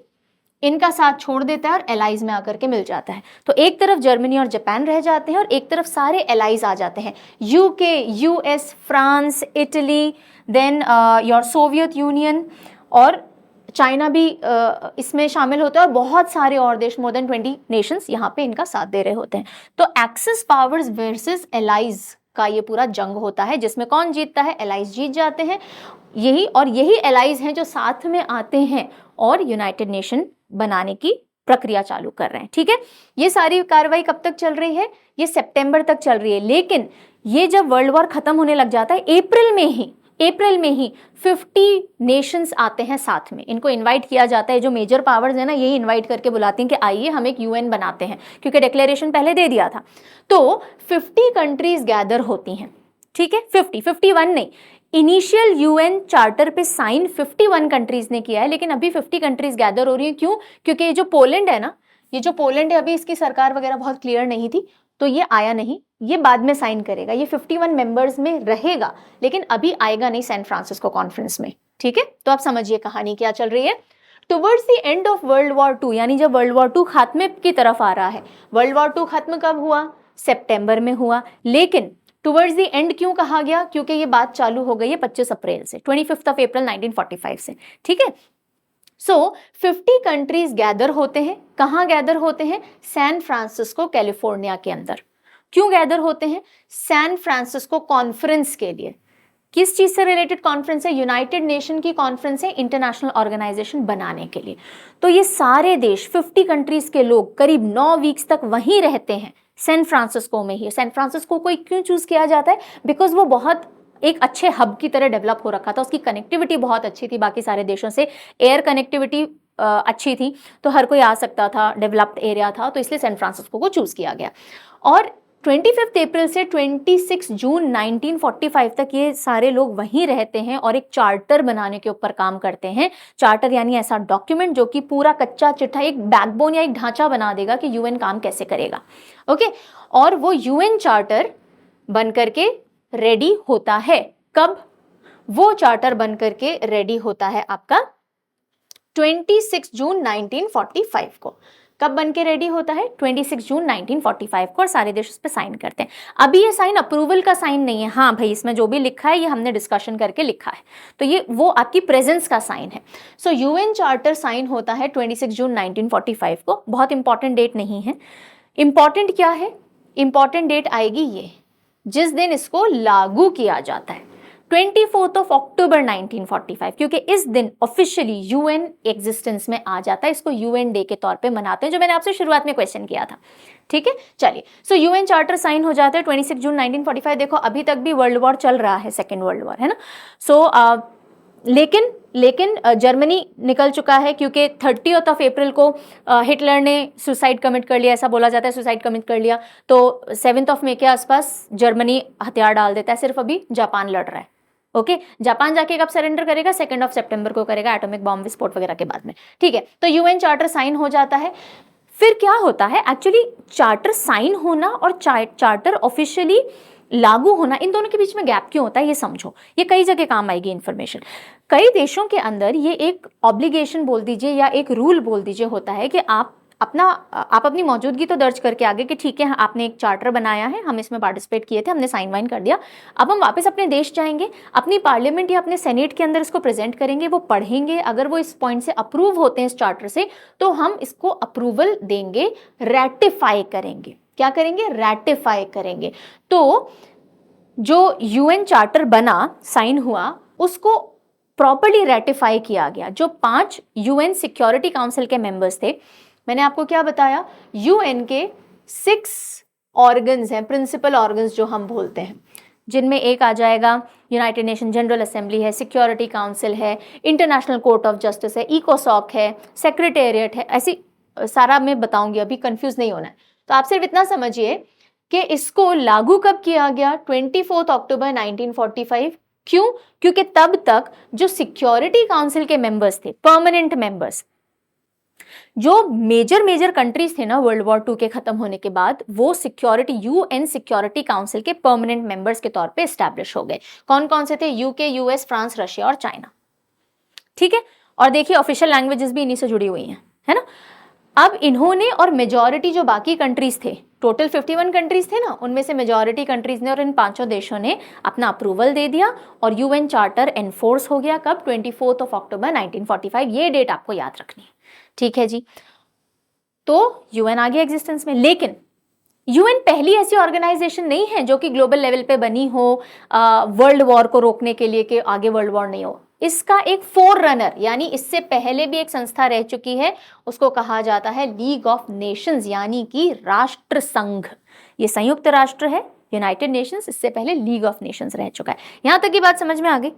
इनका साथ छोड़ देता है और एलाइज में आकर के मिल जाता है। तो एक तरफ जर्मनी और जापान रह जाते हैं और एक तरफ सारे एलाइज आ जाते हैं, UK, US, France, Italy, then your Soviet Union, और चाइना भी इसमें शामिल होता है, और बहुत सारे और देश, मोर देन 20 नेशंस यहाँ पे इनका साथ दे रहे होते हैं। तो एक्सिस पावर्स वर्सेस एलाइज का ये पूरा जंग होता है, जिसमें कौन जीतता है? एलाइज जीत जाते हैं। यही एलाइज हैं जो साथ में आते हैं और यूनाइटेड नेशन बनाने की प्रक्रिया चालू कर रहे हैं। ठीक है, ये सारी कार्रवाई कब तक चल रही है? ये सितंबर तक चल रही है, लेकिन ये जब वर्ल्ड वॉर खत्म होने लग जाता है अप्रैल में ही 50 नेशंस आते हैं साथ में। इनको इनवाइट किया जाता है, जो मेजर पावर्स है ना, यही इनवाइट करके बुलाती हैं कि आइए हम एक यूएन बनाते हैं, क्योंकि डिक्लेरेशन पहले दे दिया था। तो 50 कंट्रीज गैदर होती हैं। ठीक है, 51 नहीं, इनिशियल यूएन चार्टर पे साइन 51 कंट्रीज ने किया है, लेकिन अभी 50 कंट्रीज गैदर हो रही है। क्यों? क्योंकि ये जो पोलैंड है, अभी इसकी सरकार वगैरह बहुत क्लियर नहीं थी, तो ये आया नहीं, ये बाद में साइन करेगा। ये 51 मेंबर्स में रहेगा, लेकिन अभी आएगा नहीं सैन फ्रांसिस्को कॉन्फ्रेंस में। ठीक है, तो आप समझिए कहानी क्या चल रही है। Towards the end of world war 2, यानी जब वर्ल्ड वॉर 2 खात्मे की तरफ आ रहा है। वर्ल्ड वॉर 2 खत्म कब हुआ? सितंबर में हुआ, लेकिन टुवर्ड्स द एंड क्यों कहा गया? क्योंकि ये बात चालू हो गई है 25 अप्रैल से, 25 अप्रैल 1945 से। ठीक है, सो 50 कंट्रीज गैदर होते हैं। कहाँ गैदर होते हैं? सैन फ्रांसिस्को, कैलिफोर्निया के अंदर। क्यों गैदर होते हैं? सैन फ्रांसिस्को कॉन्फ्रेंस के लिए। किस चीज से रिलेटेड कॉन्फ्रेंस है? यूनाइटेड नेशन की कॉन्फ्रेंस है, इंटरनेशनल ऑर्गेनाइजेशन बनाने के लिए। तो ये सारे देश, 50 कंट्रीज के लोग करीब 9 वीक्स तक वहीं रहते हैं, सैन फ्रांसिस्को में ही। सैन फ्रांसिस्को को क्यों चूज किया जाता है? बिकॉज वो बहुत एक अच्छे हब की तरह डेवलप हो रखा था, उसकी कनेक्टिविटी बहुत अच्छी थी बाकी सारे देशों से, एयर कनेक्टिविटी अच्छी थी, तो हर कोई आ सकता था, डेवलप्ड एरिया था, तो इसलिए सैन फ्रांसिस्को को चूज किया गया। और 25 अप्रैल से 26 जून 1945 तक ये सारे लोग वहीं रहते हैं और एक चार्टर बनाने के ऊपर काम करते हैं। चार्टर यानी ऐसा डॉक्यूमेंट जो कि पूरा कच्चा चिट्ठा, एक बैकबोन या एक ढांचा बना देगा कि यूएन काम कैसे करेगा। ओके, और वो यूएन चार्टर बन करके रेडी होता है। कब? वो चार्टर बन करके रेडी होता है आपका 26 जून 1945 को। कब बन के रेडी होता है? 26 जून 1945 को, और सारे देश उस पर साइन करते हैं। अभी ये साइन अप्रूवल का साइन नहीं है, हाँ भाई इसमें जो भी लिखा है ये हमने डिस्कशन करके लिखा है, तो ये वो आपकी प्रेजेंस का साइन है। सो यूएन चार्टर साइन होता है 26 जून 1945 को। बहुत इंपॉर्टेंट डेट नहीं है। इंपॉर्टेंट क्या है? इंपॉर्टेंट डेट आएगी ये, जिस दिन इसको लागू किया जाता है, 24 अक्टूबर 1945, क्योंकि इस दिन ऑफिशियली यूएन एग्जिस्टेंस में आ जाता है। इसको यूएन डे के तौर पे मनाते हैं, जो मैंने आपसे शुरुआत में क्वेश्चन किया था। ठीक है, चलिए, सो यूएन चार्टर साइन हो जाता है 26 जून 1945। देखो अभी तक भी वर्ल्ड वॉर चल रहा है, सेकेंड वर्ल्ड वॉर, है ना। सो लेकिन जर्मनी निकल चुका है, क्योंकि 30 अप्रैल को हिटलर ने सुसाइड कमिट कर लिया, ऐसा बोला जाता है, सुसाइड कमिट कर लिया। तो 7 मई के आसपास जर्मनी हथियार डाल देता है, सिर्फ अभी जापान लड़ रहा है। ओके, जापान जाके कब सरेंडर करेगा? 2 सितंबर को करेगा, एटॉमिक बॉम्ब विस्फोट वगैरह के बाद में। ठीक है, तो यूएन चार्टर साइन हो जाता है। फिर क्या होता है, एक्चुअली चार्टर साइन होना और चार्टर ऑफिशियली लागू होना, इन दोनों के बीच में गैप क्यों होता है, ये समझो, ये कई जगह काम आएगी इन्फॉर्मेशन। कई देशों के अंदर ये एक ऑब्लिगेशन बोल दीजिए या एक रूल बोल दीजिए होता है कि आप अपनी मौजूदगी तो दर्ज करके आगे कि ठीक है, आपने एक चार्टर बनाया है, हम इसमें पार्टिसिपेट किए थे, हमने साइन वाइन कर दिया, अब हम वापस अपने देश जाएंगे, अपनी पार्लियामेंट या अपने सेनेट के अंदर इसको प्रेजेंट करेंगे, वो पढ़ेंगे, अगर वो इस पॉइंट से अप्रूव होते हैं इस चार्टर से, तो हम इसको अप्रूवल देंगे, रैटिफाई करेंगे। क्या करेंगे? रैटिफाई करेंगे। तो जो यूएन चार्टर बना, साइन हुआ, उसको प्रॉपर्ली रैटिफाई किया गया। जो 5 यूएन सिक्योरिटी काउंसिल के मेंबर्स थे, मैंने आपको क्या बताया, यूएन के 6 ऑर्गन्स हैं, प्रिंसिपल ऑर्गन्स जो हम बोलते हैं, जिनमें एक आ जाएगा यूनाइटेड नेशन जनरल असेंबली है, सिक्योरिटी काउंसिल है, इंटरनेशनल कोर्ट ऑफ जस्टिस है, इकोसॉक है, सेक्रेटेरिएट है, ऐसी सारा मैं बताऊंगी, अभी कंफ्यूज नहीं होना है। तो आप सिर्फ इतना समझिए कि इसको लागू कब किया गया? 24 अक्टूबर 1945। क्यों? क्योंकि तब तक जो सिक्योरिटी काउंसिल के मेंबर्स थे, परमानेंट मेंबर्स, जो मेजर कंट्रीज थे ना वर्ल्ड वॉर 2 के खत्म होने के बाद, वो यूएन सिक्योरिटी काउंसिल के परमानेंट मेंबर्स के तौर पे एस्टैब्लिश हो गए। कौन कौन से थे? यूके, यूएस, फ्रांस, रशिया और चाइना। ठीक है, और देखिए ऑफिशियल लैंग्वेजेस भी इन्हीं से जुड़ी हुई हैं, है ना। अब इन्होंने और मेजॉरिटी जो बाकी कंट्रीज थे, टोटल 51 कंट्रीज थे ना, उनमें से मेजॉरिटी कंट्रीज ने और इन 5 देशों ने अपना अप्रूवल दे दिया और यूएन चार्टर एनफोर्स हो गया। कब? 24 अक्टूबर 1945। ये डेट आपको याद रखनी है, ठीक है जी। तो यूएन आ गया एग्जिस्टेंस में, लेकिन यूएन पहली ऐसी ऑर्गेनाइजेशन नहीं है जो कि ग्लोबल लेवल पे बनी हो वर्ल्ड वॉर को रोकने के लिए कि आगे वर्ल्ड वॉर नहीं हो। इसका एक फोररनर, यानी इससे पहले भी एक संस्था रह चुकी है, उसको कहा जाता है लीग ऑफ नेशंस, यानी कि राष्ट्र संघ। ये संयुक्त राष्ट्र है, यूनाइटेड नेशंस, इससे पहले लीग ऑफ नेशंस रह चुका है। यहां तक की बात समझ में आ गई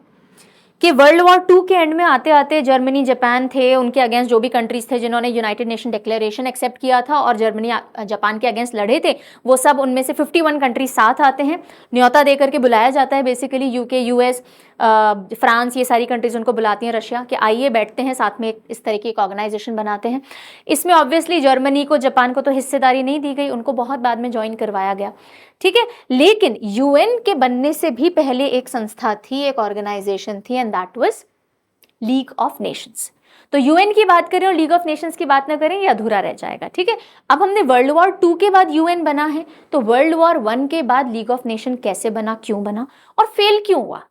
कि वर्ल्ड वॉर 2 के एंड में आते आते जर्मनी, जापान थे, उनके अगेंस्ट जो भी कंट्रीज थे जिन्होंने यूनाइटेड नेशन डिक्लेरेशन एक्सेप्ट किया था और जर्मनी जापान के अगेंस्ट लड़े थे, वो सब, उनमें से 51 कंट्रीज साथ आते हैं, न्योता देकर के बुलाया जाता है बेसिकली। यूके, यूएस, फ्रांस, ये सारी कंट्रीज उनको बुलाती हैं, रशिया, कि आइए बैठते हैं साथ में, इस तरह की एक ऑर्गेनाइजेशन बनाते हैं। इसमें ऑब्वियसली जर्मनी को, जापान को तो हिस्सेदारी नहीं दी गई, उनको बहुत बाद में ज्वाइन करवाया गया, ठीक है। लेकिन यूएन के बनने से भी पहले एक संस्था थी, एक ऑर्गेनाइजेशन थी, and that was league of Nations. तो यूएन की बात करें और लीग ऑफ नेशंस की बात ना करें, ये अधूरा रह जाएगा, ठीक है। अब हमने वर्ल्ड वॉर 2 के बाद यूएन बना है, तो वर्ल्ड वॉर 1 के बाद लीग ऑफ नेशन कैसे बना, क्यों बना और फेल क्यों हुआ?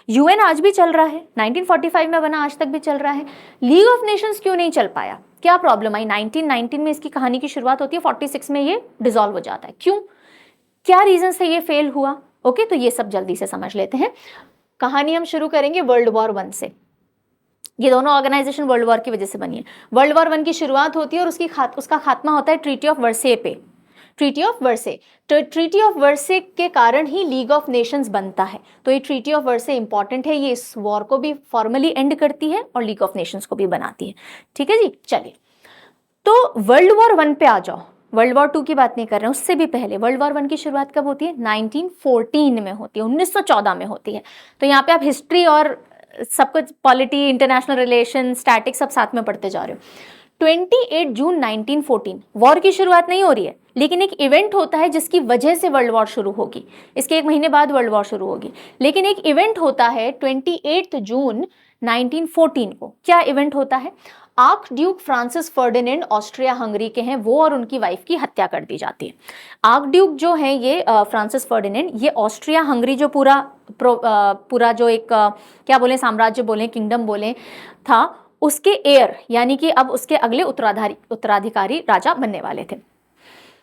यूएन आज भी चल रहा है, 1945 में बना, आज तक भी चल रहा है। लीग ऑफ नेशंस क्यों नहीं चल पाया? क्या प्रॉब्लम आई? 1919 में इसकी कहानी की शुरुआत होती है, 46 में ये डिसॉल्व हो जाता है। क्यों? क्या रीजन से ये फेल हुआ? ओके, तो ये सब जल्दी से समझ लेते हैं। कहानी हम शुरू करेंगे वर्ल्ड वॉर 1 से। ये दोनों ऑर्गेनाइजेशन वर्ल्ड वॉर की वजह से बनी है। वर्ल्ड वॉर 1 की शुरुआत होती है और उसका खात्मा होता है ट्रीटी ऑफ वर्से पे। ट्रीटी ऑफ वर्से, तो ट्रीटी ऑफ वर्से के कारण ही लीग ऑफ नेशंस बनता है। तो ये ट्रीटी ऑफ वर्से इंपॉर्टेंट है, ये इस वॉर को भी फॉर्मली एंड करती है और लीग ऑफ नेशंस को भी बनाती है, ठीक है जी। चलिए, तो वर्ल्ड वॉर 1 पे आ जाओ। वर्ल्ड वॉर 2 की बात नहीं कर रहे हैं, उससे भी पहले वर्ल्ड वॉर 1 की शुरुआत कब होती है? 1914 में होती है, 1914 में होती है। तो यहाँ पे आप हिस्ट्री और सब कुछ, पॉलिटी, इंटरनेशनल रिलेशन, स्टैटिक, सब साथ में पढ़ते जा रहे हो। 28 जून 1914 वॉर की शुरुआत नहीं हो रही है, लेकिन एक इवेंट होता है जिसकी वजह से वर्ल्ड वॉर शुरू होगी। इसके 1 महीने बाद वर्ल्ड वॉर शुरू होगी, लेकिन एक इवेंट होता है 28 जून 1914 को। क्या इवेंट होता है? Arc Duke Francis Ferdinand Austria Hungary के हैं, वो और उनकी वाइफ की हत्या कर दी जाती है। आर्क ड्यूक जो है ये फ्रांसिस फर्डिनेंड, ये ऑस्ट्रिया हंगरी जो पूरा जो एक क्या बोले, साम्राज्य बोले, किंगडम बोले था, उसके एयर, यानी कि अब उसके अगले उत्तराधिकारी राजा बनने वाले थे।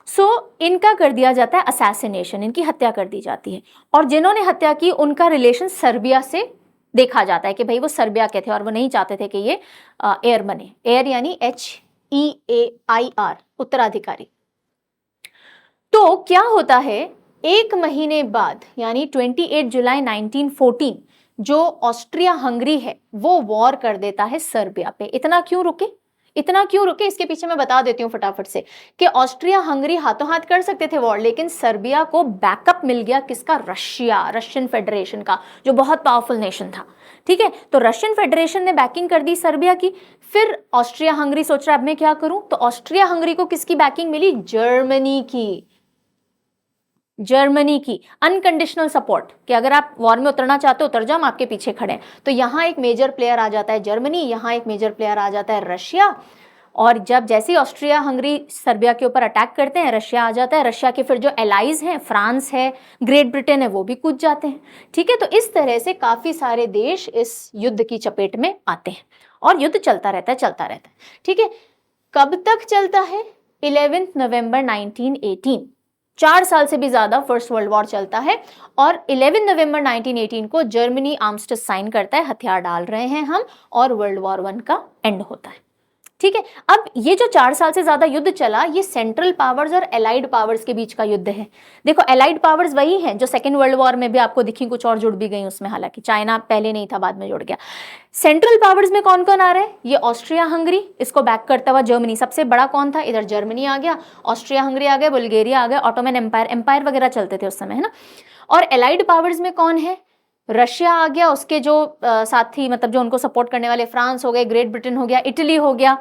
सो इनका कर दिया जाता है असैसिनेशन, इनकी हत्या कर दी जाती है। और जिन्होंने हत्या की उनका रिलेशन सर्बिया से देखा जाता है कि भाई वो सर्बिया के थे और वो नहीं चाहते थे कि ये एयर बने। एयर यानी HEAIR, उत्तराधिकारी। तो क्या होता है, एक महीने बाद यानी 28 जुलाई 1914 जो ऑस्ट्रिया हंगरी है वो वॉर कर देता है सर्बिया पे। इतना क्यों रुके, इतना क्यों रुके, इसके पीछे मैं बता देती हूँ फटाफट से कि ऑस्ट्रिया हंगरी हाथों हाथ कर सकते थे वॉर, लेकिन सर्बिया को बैकअप मिल गया किसका, रशिया, रशियन फेडरेशन का, जो बहुत पावरफुल नेशन था। ठीक है, तो रशियन फेडरेशन ने बैकिंग कर दी सर्बिया की। फिर ऑस्ट्रिया हंगरी सोच रहा है अब मैं क्या करूं, तो ऑस्ट्रिया हंगरी को किसकी बैकिंग मिली, जर्मनी की, जर्मनी की अनकंडीशनल सपोर्ट कि अगर आप वॉर में उतरना चाहते हो उतर जाओ, हम आपके पीछे खड़े हैं। तो यहां एक मेजर प्लेयर आ जाता है जर्मनी, यहां एक मेजर प्लेयर आ जाता है रशिया। और जब जैसे ही ऑस्ट्रिया हंगरी सर्बिया के ऊपर अटैक करते हैं, रशिया आ जाता है। रशिया के फिर जो एलाइज हैं, फ्रांस है, ग्रेट ब्रिटेन है, वो भी कूद जाते हैं। ठीक है, तो इस तरह से काफी सारे देश इस युद्ध की चपेट में आते हैं और युद्ध चलता रहता है, चलता रहता है। ठीक है, कब तक चलता है, 11 नवंबर 1918, 4 साल से भी ज्यादा फर्स्ट वर्ल्ड वॉर चलता है। और 11 नवंबर 1918 को जर्मनी आर्मिस्टिस साइन करता है, हथियार डाल रहे हैं हम, और वर्ल्ड वॉर 1 का एंड होता है। ठीक है, अब ये जो 4 साल से ज्यादा युद्ध चला, ये सेंट्रल पावर्स और एलाइड पावर्स के बीच का युद्ध है। देखो एलाइड पावर्स वही हैं जो सेकेंड वर्ल्ड वॉर में भी आपको दिखी, कुछ और जुड़ भी गई उसमें, हालांकि चाइना पहले नहीं था, बाद में जुड़ गया। सेंट्रल पावर्स में कौन कौन आ रहा है, ये ऑस्ट्रिया हंगरी, इसको बैक करता हुआ जर्मनी। सबसे बड़ा कौन था, इधर जर्मनी आ गया, ऑस्ट्रिया हंगरी आ गया, बुल्गारिया आ गया, ऑटोमन एम्पायर वगैरह चलते थे उस समय, है ना। और एलाइड पावर्स में कौन है, रशिया आ गया, उसके जो साथी मतलब जो उनको सपोर्ट करने वाले, फ्रांस हो गए, ग्रेट ब्रिटेन हो गया, इटली हो गया,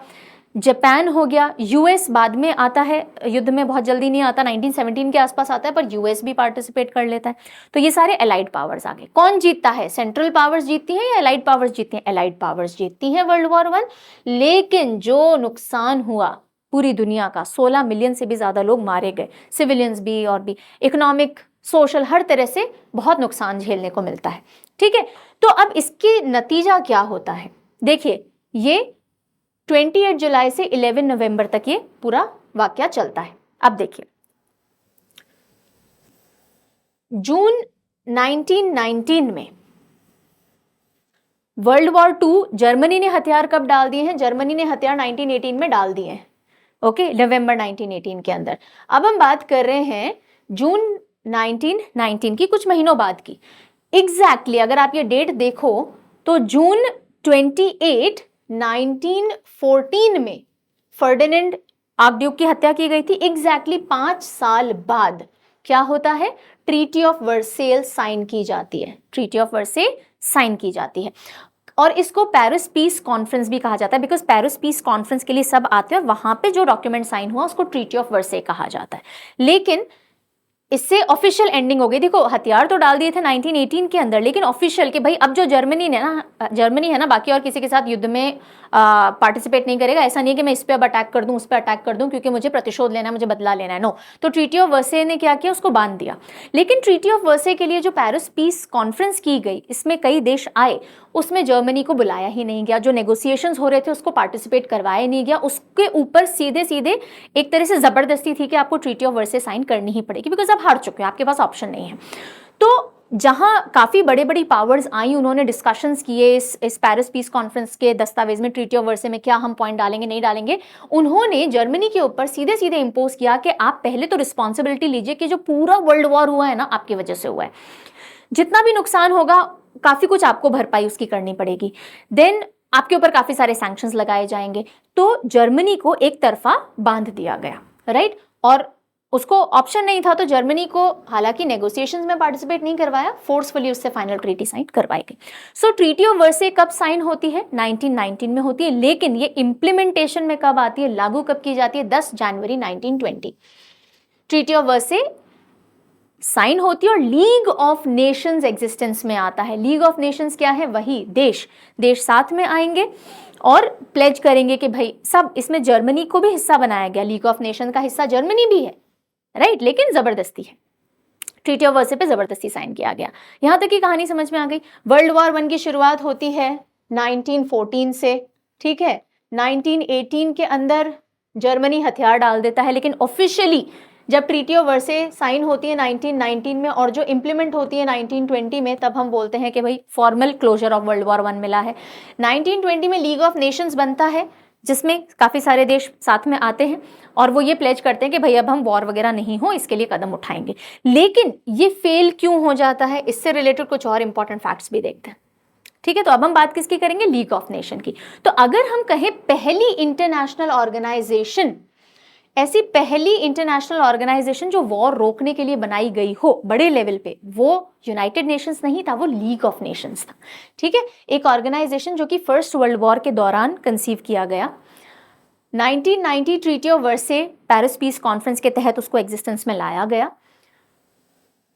जापान हो गया, यूएस बाद में आता है, युद्ध में बहुत जल्दी नहीं आता, 1917 के आसपास आता है, पर यूएस भी पार्टिसिपेट कर लेता है। तो ये सारे एलाइड पावर्स आ गए। कौन जीतता है, सेंट्रल पावर्स जीतती हैं या एलाइड पावर्स जीतती हैं, एलाइड पावर्स जीतती हैं वर्ल्ड वॉर 1। लेकिन जो नुकसान हुआ पूरी दुनिया का, 16 मिलियन से भी ज्यादा लोग मारे गए, सिविलियंस भी और भी, इकोनॉमिक, सोशल, हर तरह से बहुत नुकसान झेलने को मिलता है। ठीक है, तो अब इसके नतीजा क्या होता है, देखिए ये 28 जुलाई से 11 नवंबर तक ये पूरा वाकया चलता है। अब देखिए जून 1919 में वर्ल्ड वॉर 2, जर्मनी ने हथियार कब डाल दिए हैं, जर्मनी ने हथियार 1918 में डाल दिए हैं, ओके, नवंबर 1918 के अंदर। अब हम बात कर रहे हैं जून 1919 की, कुछ महीनों बाद की। एग्जैक्टली अगर आप ये डेट देखो तो जून 28 1914 में फर्डिनेंड आर्कड्यूक की हत्या की गई थी। एग्जैक्टली 5 साल बाद क्या होता है, ट्रीटी ऑफ वर्सेल साइन की जाती है, ट्रीटी ऑफ वर्सेल साइन की जाती है। और इसको पेरिस पीस कॉन्फ्रेंस भी कहा जाता है, बिकॉज पेरिस पीस कॉन्फ्रेंस के लिए सब आते हैं, वहां पे जो डॉक्यूमेंट साइन हुआ उसको ट्रीटी ऑफ वर्सेल कहा जाता है। लेकिन इससे ऑफिशियल एंडिंग हो गई। देखो हथियार तो डाल दिए थे 1918 के अंदर, लेकिन ऑफिशियल कि भाई अब जो जर्मनी है ना बाकी और किसी के साथ युद्ध में पार्टिसिपेट नहीं करेगा। ऐसा नहीं है कि मैं इस पे अब अटैक कर दूं, उस पे अटैक कर दूं क्योंकि मुझे प्रतिशोध लेना है, मुझे बदला लेना है, नो। तो ट्रीटी ऑफ वर्से ने क्या किया, उसको बांध दिया। लेकिन ट्रीटी ऑफ वर्से के लिए जो पेरिस पीस कॉन्फ्रेंस की गई, इसमें कई देश आए, उसमें जर्मनी को बुलाया ही नहीं गया। जो नेगोशिएशंस हो रहे थे उसको पार्टिसिपेट करवाया नहीं गया। उसके ऊपर सीधे सीधे एक तरह से जबरदस्ती थी कि आपको ट्रीटी ऑफ वर्से साइन करनी ही पड़ेगी, बिकॉज आप हार चुके हो, आपके पास ऑप्शन नहीं है। तो जहां काफी बड़ी बड़ी पावर्स आई, उन्होंने डिस्कशंस किए इस पेरिस पीस कॉन्फ्रेंस के दस्तावेज में, ट्रीटी ऑफ वर्से में क्या हम पॉइंट डालेंगे नहीं डालेंगे। उन्होंने जर्मनी के ऊपर सीधे सीधे इंपोज किया कि आप पहले तो रिस्पॉन्सिबिलिटी लीजिए कि जो पूरा वर्ल्ड वॉर हुआ है ना आपकी वजह से हुआ है, जितना भी नुकसान होगा काफी कुछ आपको भरपाई उसकी करनी पड़ेगी। देन आपके ऊपर काफी सारे सैंक्शंस लगाए जाएंगे। तो जर्मनी को एक तरफा बांध दिया गया, राइट। और उसको ऑप्शन नहीं था, तो जर्मनी को हालांकि नेगोशिएशंस में पार्टिसिपेट नहीं करवाया, फोर्सफुली उससे फाइनल ट्रीटी साइन करवाई गई। सो ट्रीटी ऑफ वर्से कब साइन होती है, 1919 में होती है। लेकिन ये इंप्लीमेंटेशन में कब आती है, लागू कब की जाती है, 10 जनवरी 1920 ट्रीटी ऑफ वर्से साइन होती है और लीग ऑफ नेशंस एग्जिस्टेंस में आता है। लीग ऑफ नेशंस क्या है, वही देश साथ में आएंगे और प्लेज करेंगे कि भाई सब, इसमें जर्मनी को भी हिस्सा बनाया गया, लीग ऑफ नेशन का हिस्सा जर्मनी भी है, राइट, लेकिन जबरदस्ती है। ट्रीटी ऑफ वर्से पे जबरदस्ती साइन किया गया। यहां तक की कहानी समझ में आ गई। वर्ल्ड वॉर 1 की शुरुआत होती है 1914 से, ठीक है। 1918 के अंदर जर्मनी हथियार डाल देता है, लेकिन ऑफिशियली जब ट्रीटी ऑफ वर्से साइन होती है 1919 में और जो इम्प्लीमेंट होती है 1920 में, तब हम बोलते हैं कि भाई formal closure of world war 1 मिला है। 1920 में लीग ऑफ नेशंस बनता है, जिसमें काफ़ी सारे देश साथ में आते हैं और वो ये प्लेज करते हैं कि भाई अब हम वॉर वगैरह नहीं हो, इसके लिए कदम उठाएंगे। लेकिन ये फेल क्यों हो जाता है, इससे रिलेटेड कुछ और इंपॉर्टेंट फैक्ट्स भी देखते हैं। ठीक है, तो अब हम बात किसकी करेंगे, लीग ऑफ नेशन की। तो अगर हम कहें पहली इंटरनेशनल ऑर्गेनाइजेशन, ऐसी पहली इंटरनेशनल ऑर्गेनाइजेशन जो वॉर रोकने के लिए बनाई गई हो बड़े लेवल पे, वो यूनाइटेड नेशंस नहीं था, वो लीग ऑफ नेशंस था। ठीक है, एक ऑर्गेनाइजेशन जो कि फर्स्ट वर्ल्ड वॉर के दौरान कंसीव किया गया। 1990 treaty of versus Paris peace conference के तहत उसको एग्जिस्टेंस में लाया गया।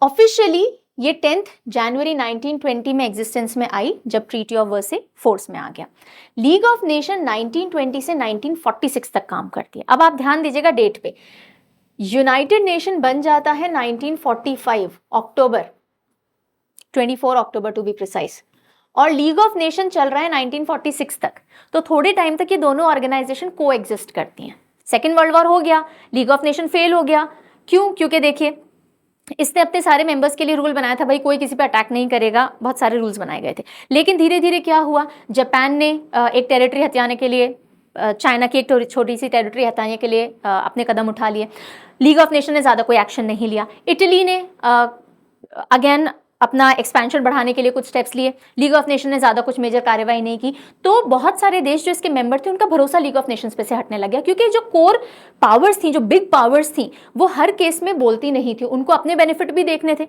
ऑफिशियली ये 10 जनवरी 1920 में एग्जिस्टेंस में आई, जब ट्रीटी ऑफ वर्से फोर्स में आ गया। लीग ऑफ नेशन 1920 से 1946 तक काम करती है। अब आप ध्यान दीजिएगा डेट पे, यूनाइटेड नेशन बन जाता है 1945 अक्टूबर, 24 अक्टूबर टू बी प्रिसाइज, और लीग ऑफ नेशन चल रहा है 1946 तक। तो थोड़े टाइम तक ये दोनों ऑर्गेनाइजेशन को एग्जिस्ट करती हैं। सेकेंड वर्ल्ड वॉर हो गया, लीग ऑफ नेशन फेल हो गया। क्यों? क्योंकि देखिए, इसने अपने सारे मेंबर्स के लिए रूल बनाया था, भाई कोई किसी पे अटैक नहीं करेगा, बहुत सारे रूल्स बनाए गए थे। लेकिन धीरे धीरे क्या हुआ, जापान ने एक टेरिटरी हथियाने के लिए, चाइना की एक छोटी सी टेरिटरी हटाने के लिए अपने कदम उठा लिए। लीग ऑफ नेशन ने ज़्यादा कोई एक्शन नहीं लिया। इटली ने अगेन अपना एक्सपेंशन बढ़ाने के लिए कुछ स्टेप्स लिए। लीग ऑफ नेशन ने ज़्यादा कुछ मेजर कार्रवाई नहीं की। तो बहुत सारे देश जो इसके मेंबर थे, उनका भरोसा लीग ऑफ नेशंस पे से हटने लग गया, क्योंकि जो कोर पावर्स थी, जो बिग पावर्स थी, वो हर केस में बोलती नहीं थी, उनको अपने बेनिफिट भी देखने थे।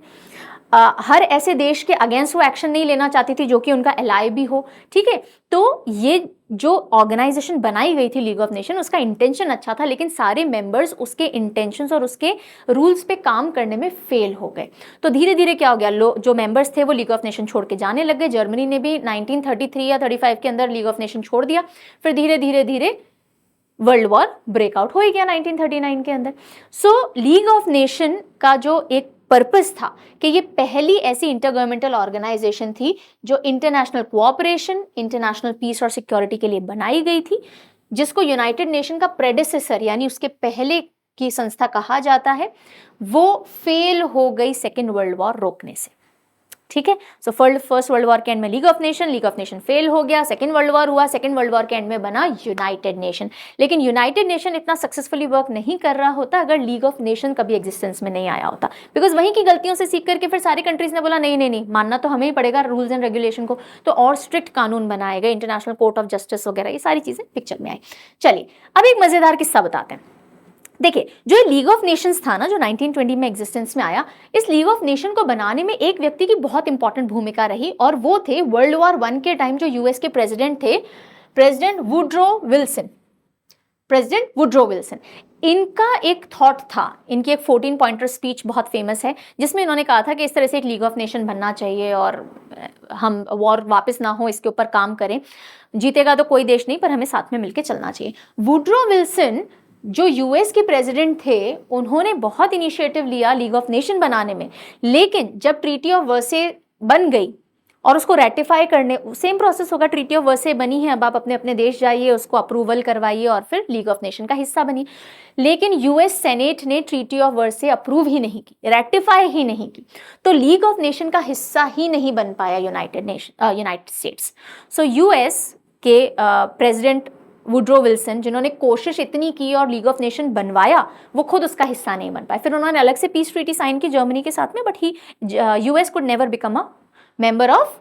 हर ऐसे देश के अगेंस्ट वो एक्शन नहीं लेना चाहती थी जो कि उनका एलाय भी हो। ठीक है, तो ये जो ऑर्गेनाइजेशन बनाई गई थी लीग ऑफ नेशन, उसका इंटेंशन अच्छा था, लेकिन सारे मेंबर्स उसके इंटेंशंस और उसके रूल्स पे काम करने में फेल हो गए। तो धीरे धीरे क्या हो गया, जो मेंबर्स थे वो लीग ऑफ नेशन छोड़ के जाने लग गए। जर्मनी ने भी 1933 या 35 के अंदर लीग ऑफ नेशन छोड़ दिया। फिर धीरे धीरे धीरे वर्ल्ड वॉर ब्रेकआउट हो ही गया 1939 के अंदर। सो लीग ऑफ नेशन का जो एक पर्पस था कि ये पहली ऐसी इंटरगवर्नमेंटल ऑर्गेनाइजेशन थी जो इंटरनेशनल कोऑपरेशन, इंटरनेशनल पीस और सिक्योरिटी के लिए बनाई गई थी, जिसको यूनाइटेड नेशन का प्रेडेसेसर यानी उसके पहले की संस्था कहा जाता है। वो फेल हो गई सेकेंड वर्ल्ड वॉर रोकने से। ठीक है, सो फर्स्ट वर्ल्ड वॉर के एंड में लीग ऑफ नेशन फेल हो गया, सेकेंड वर्ल्ड वॉर हुआ, सेकेंड वर्ल्ड वॉर के एंड में बना यूनाइटेड नेशन। लेकिन यूनाइटेड नेशन इतना सक्सेसफुली वर्क नहीं कर रहा होता अगर लीग ऑफ नेशन कभी एग्जिस्टेंस में नहीं आया होता, बिकॉज वहीं की गलतियों से सीख करके फिर सारी कंट्रीज ने बोला नहीं नहीं नहीं, मानना तो हमें ही पड़ेगा रूल्स एंड रेगुलेशन को। तो और स्ट्रिक्ट कानून बनाए गए, इंटरनेशनल कोर्ट ऑफ जस्टिस वगैरह, ये सारी चीजें पिक्चर में आई। चलिए अब एक मजेदार किस्सा बताते हैं। देखिए, जो लीग ऑफ नेशंस था ना, जो 1920 में एग्जिस्टेंस में आया, इस लीग ऑफ नेशन को बनाने में एक व्यक्ति की बहुत इंपॉर्टेंट भूमिका रही, और वो थे वर्ल्ड वॉर 1 के टाइम जो यूएस के प्रेसिडेंट थे, president Woodrow Wilson. President Woodrow Wilson, इनका एक थॉट था, इनकी एक 14 पॉइंटर स्पीच बहुत फेमस है, जिसमें इन्होंने कहा था कि इस तरह से एक लीग ऑफ नेशन बनना चाहिए और हम वॉर वापस ना हो इसके ऊपर काम करें। जीतेगा तो कोई देश नहीं, पर हमें साथ में मिलकर चलना चाहिए। वुड्रो विल्सन जो यूएस के प्रेसिडेंट थे, उन्होंने बहुत इनिशिएटिव लिया लीग ऑफ नेशन बनाने में, लेकिन जब ट्रीटी ऑफ वर्से बन गई और उसको रेटिफाई करने, सेम प्रोसेस होगा, ट्रीटी ऑफ वर्से बनी है, अब आप अपने अपने देश जाइए, उसको अप्रूवल करवाइए और फिर लीग ऑफ नेशन का हिस्सा बनी। लेकिन यूएस सेनेट ने ट्रीटी ऑफ वर्से अप्रूव ही नहीं की, रेटिफाई ही नहीं की, तो लीग ऑफ नेशन का हिस्सा ही नहीं बन पाया यूनाइटेड स्टेट्स। सो यूएस के प्रेसिडेंट वुड्रो विल्सन, जिन्होंने कोशिश इतनी की और लीग ऑफ नेशन बनवाया, वो खुद उसका हिस्सा नहीं बन पाए। फिर उन्होंने अलग से पीस ट्रीटी साइन की जर्मनी के साथ में, but US could never become a member of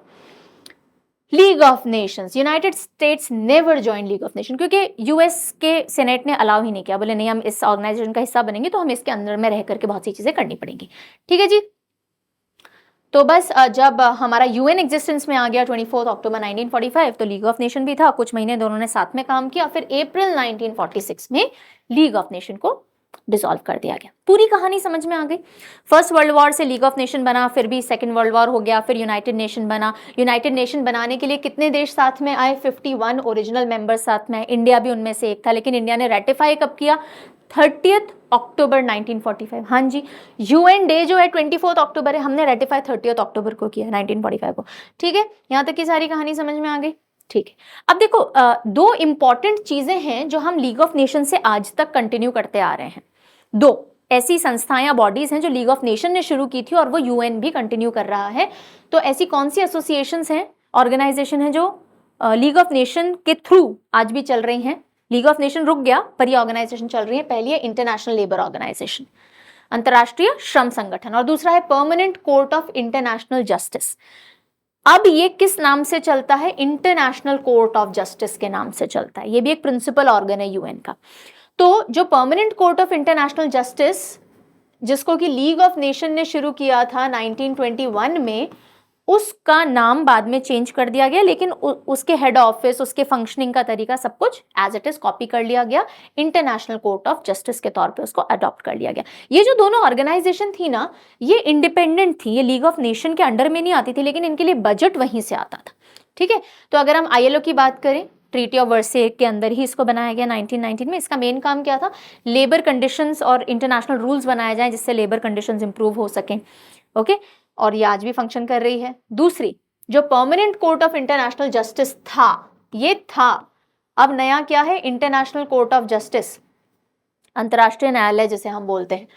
league of Nations. United states never join league of nation, क्योंकि यूएस के सेनेट ने अलाउ ही नहीं किया, बोले नहीं हम इस ऑर्गेनाइजेशन का हिस्सा बनेंगे तो हमें इसके अंदर में रह करके बहुत सी चीजें करनी पड़ेंगी। ठीक है जी, तो बस जब हमारा यूएन एग्जिस्टेंस में आ गया 24 अक्टूबर 1945, तो लीग ऑफ नेशन भी था, कुछ महीने दोनों ने साथ में काम किया। फिर अप्रैल 1946 में लीग ऑफ नेशन को डिसॉल्व कर दिया गया। पूरी कहानी समझ में आ गई। फर्स्ट वर्ल्ड वॉर से लीग ऑफ नेशन बना, फिर भी सेकेंड वर्ल्ड वॉर हो गया, फिर यूनाइटेड नेशन बना। यूनाइटेड नेशन बनाने के लिए कितने देश साथ में आए? 51 ओरिजिनल मेंबर्स साथ में आए, इंडिया भी उनमें से एक था। लेकिन इंडिया ने रेटिफाई कब किया? 30 अक्टूबर 1945। हाँ जी, यूएन डे जो है 24 अक्टूबर है, हमने रेटिफाई 30 अक्टूबर को किया 1945 को। ठीक है, यहाँ तक की सारी कहानी समझ में आ गई। ठीक है, अब देखो दो इंपॉर्टेंट चीजें हैं जो हम लीग ऑफ नेशन से आज तक कंटिन्यू करते आ रहे हैं। दो ऐसी संस्थाएं या बॉडीज हैं जो लीग ऑफ नेशन ने शुरू की थी और वो यूएन भी कंटिन्यू कर रहा है। तो ऐसी कौन सी एसोसिएशंस हैं, ऑर्गेनाइजेशन है जो लीग ऑफ नेशन के थ्रू आज भी चल रही हैं? लीग ऑफ नेशन रुक गया पर ये ऑर्गेनाइजेशन चल रही है। पहली है इंटरनेशनल लेबर ऑर्गेनाइजेशन, अंतर्राष्ट्रीय श्रम संगठन, और दूसरा है permanent court of international justice. अब ये किस नाम से चलता है? इंटरनेशनल कोर्ट ऑफ जस्टिस के नाम से चलता है। ये भी एक प्रिंसिपल ऑर्गन है यूएन का। तो जो permanent court of international justice, जिसको कि लीग ऑफ नेशन ने शुरू किया था 1921 में, उसका नाम बाद में चेंज कर दिया गया, लेकिन उसके हेड ऑफिस, उसके फंक्शनिंग का तरीका सब कुछ एज इट इज कॉपी कर लिया गया। इंटरनेशनल कोर्ट ऑफ जस्टिस के तौर पे उसको अडॉप्ट कर लिया गया। ये जो दोनों ऑर्गेनाइजेशन थी ना, ये इंडिपेंडेंट थी, ये लीग ऑफ नेशन के अंडर में नहीं आती थी, लेकिन इनके लिए बजट वहीं से आता था। ठीक है, तो अगर हम आईएलओ की बात करें, ट्रीटी ऑफ वर्साय के अंदर ही इसको बनाया गया 1919 में। इसका मेन काम क्या था? लेबर कंडीशंस और इंटरनेशनल रूल्स बनाए जाएं जिससे लेबर कंडीशंस इंप्रूव हो सकें। ओके, और ये आज भी फंक्शन कर रही है। दूसरी, जो permanent court of international justice था, ये था। अब नया क्या है? इंटरनेशनल कोर्ट ऑफ जस्टिस, अंतर्राष्ट्रीय न्यायालय जिसे हम बोलते हैं।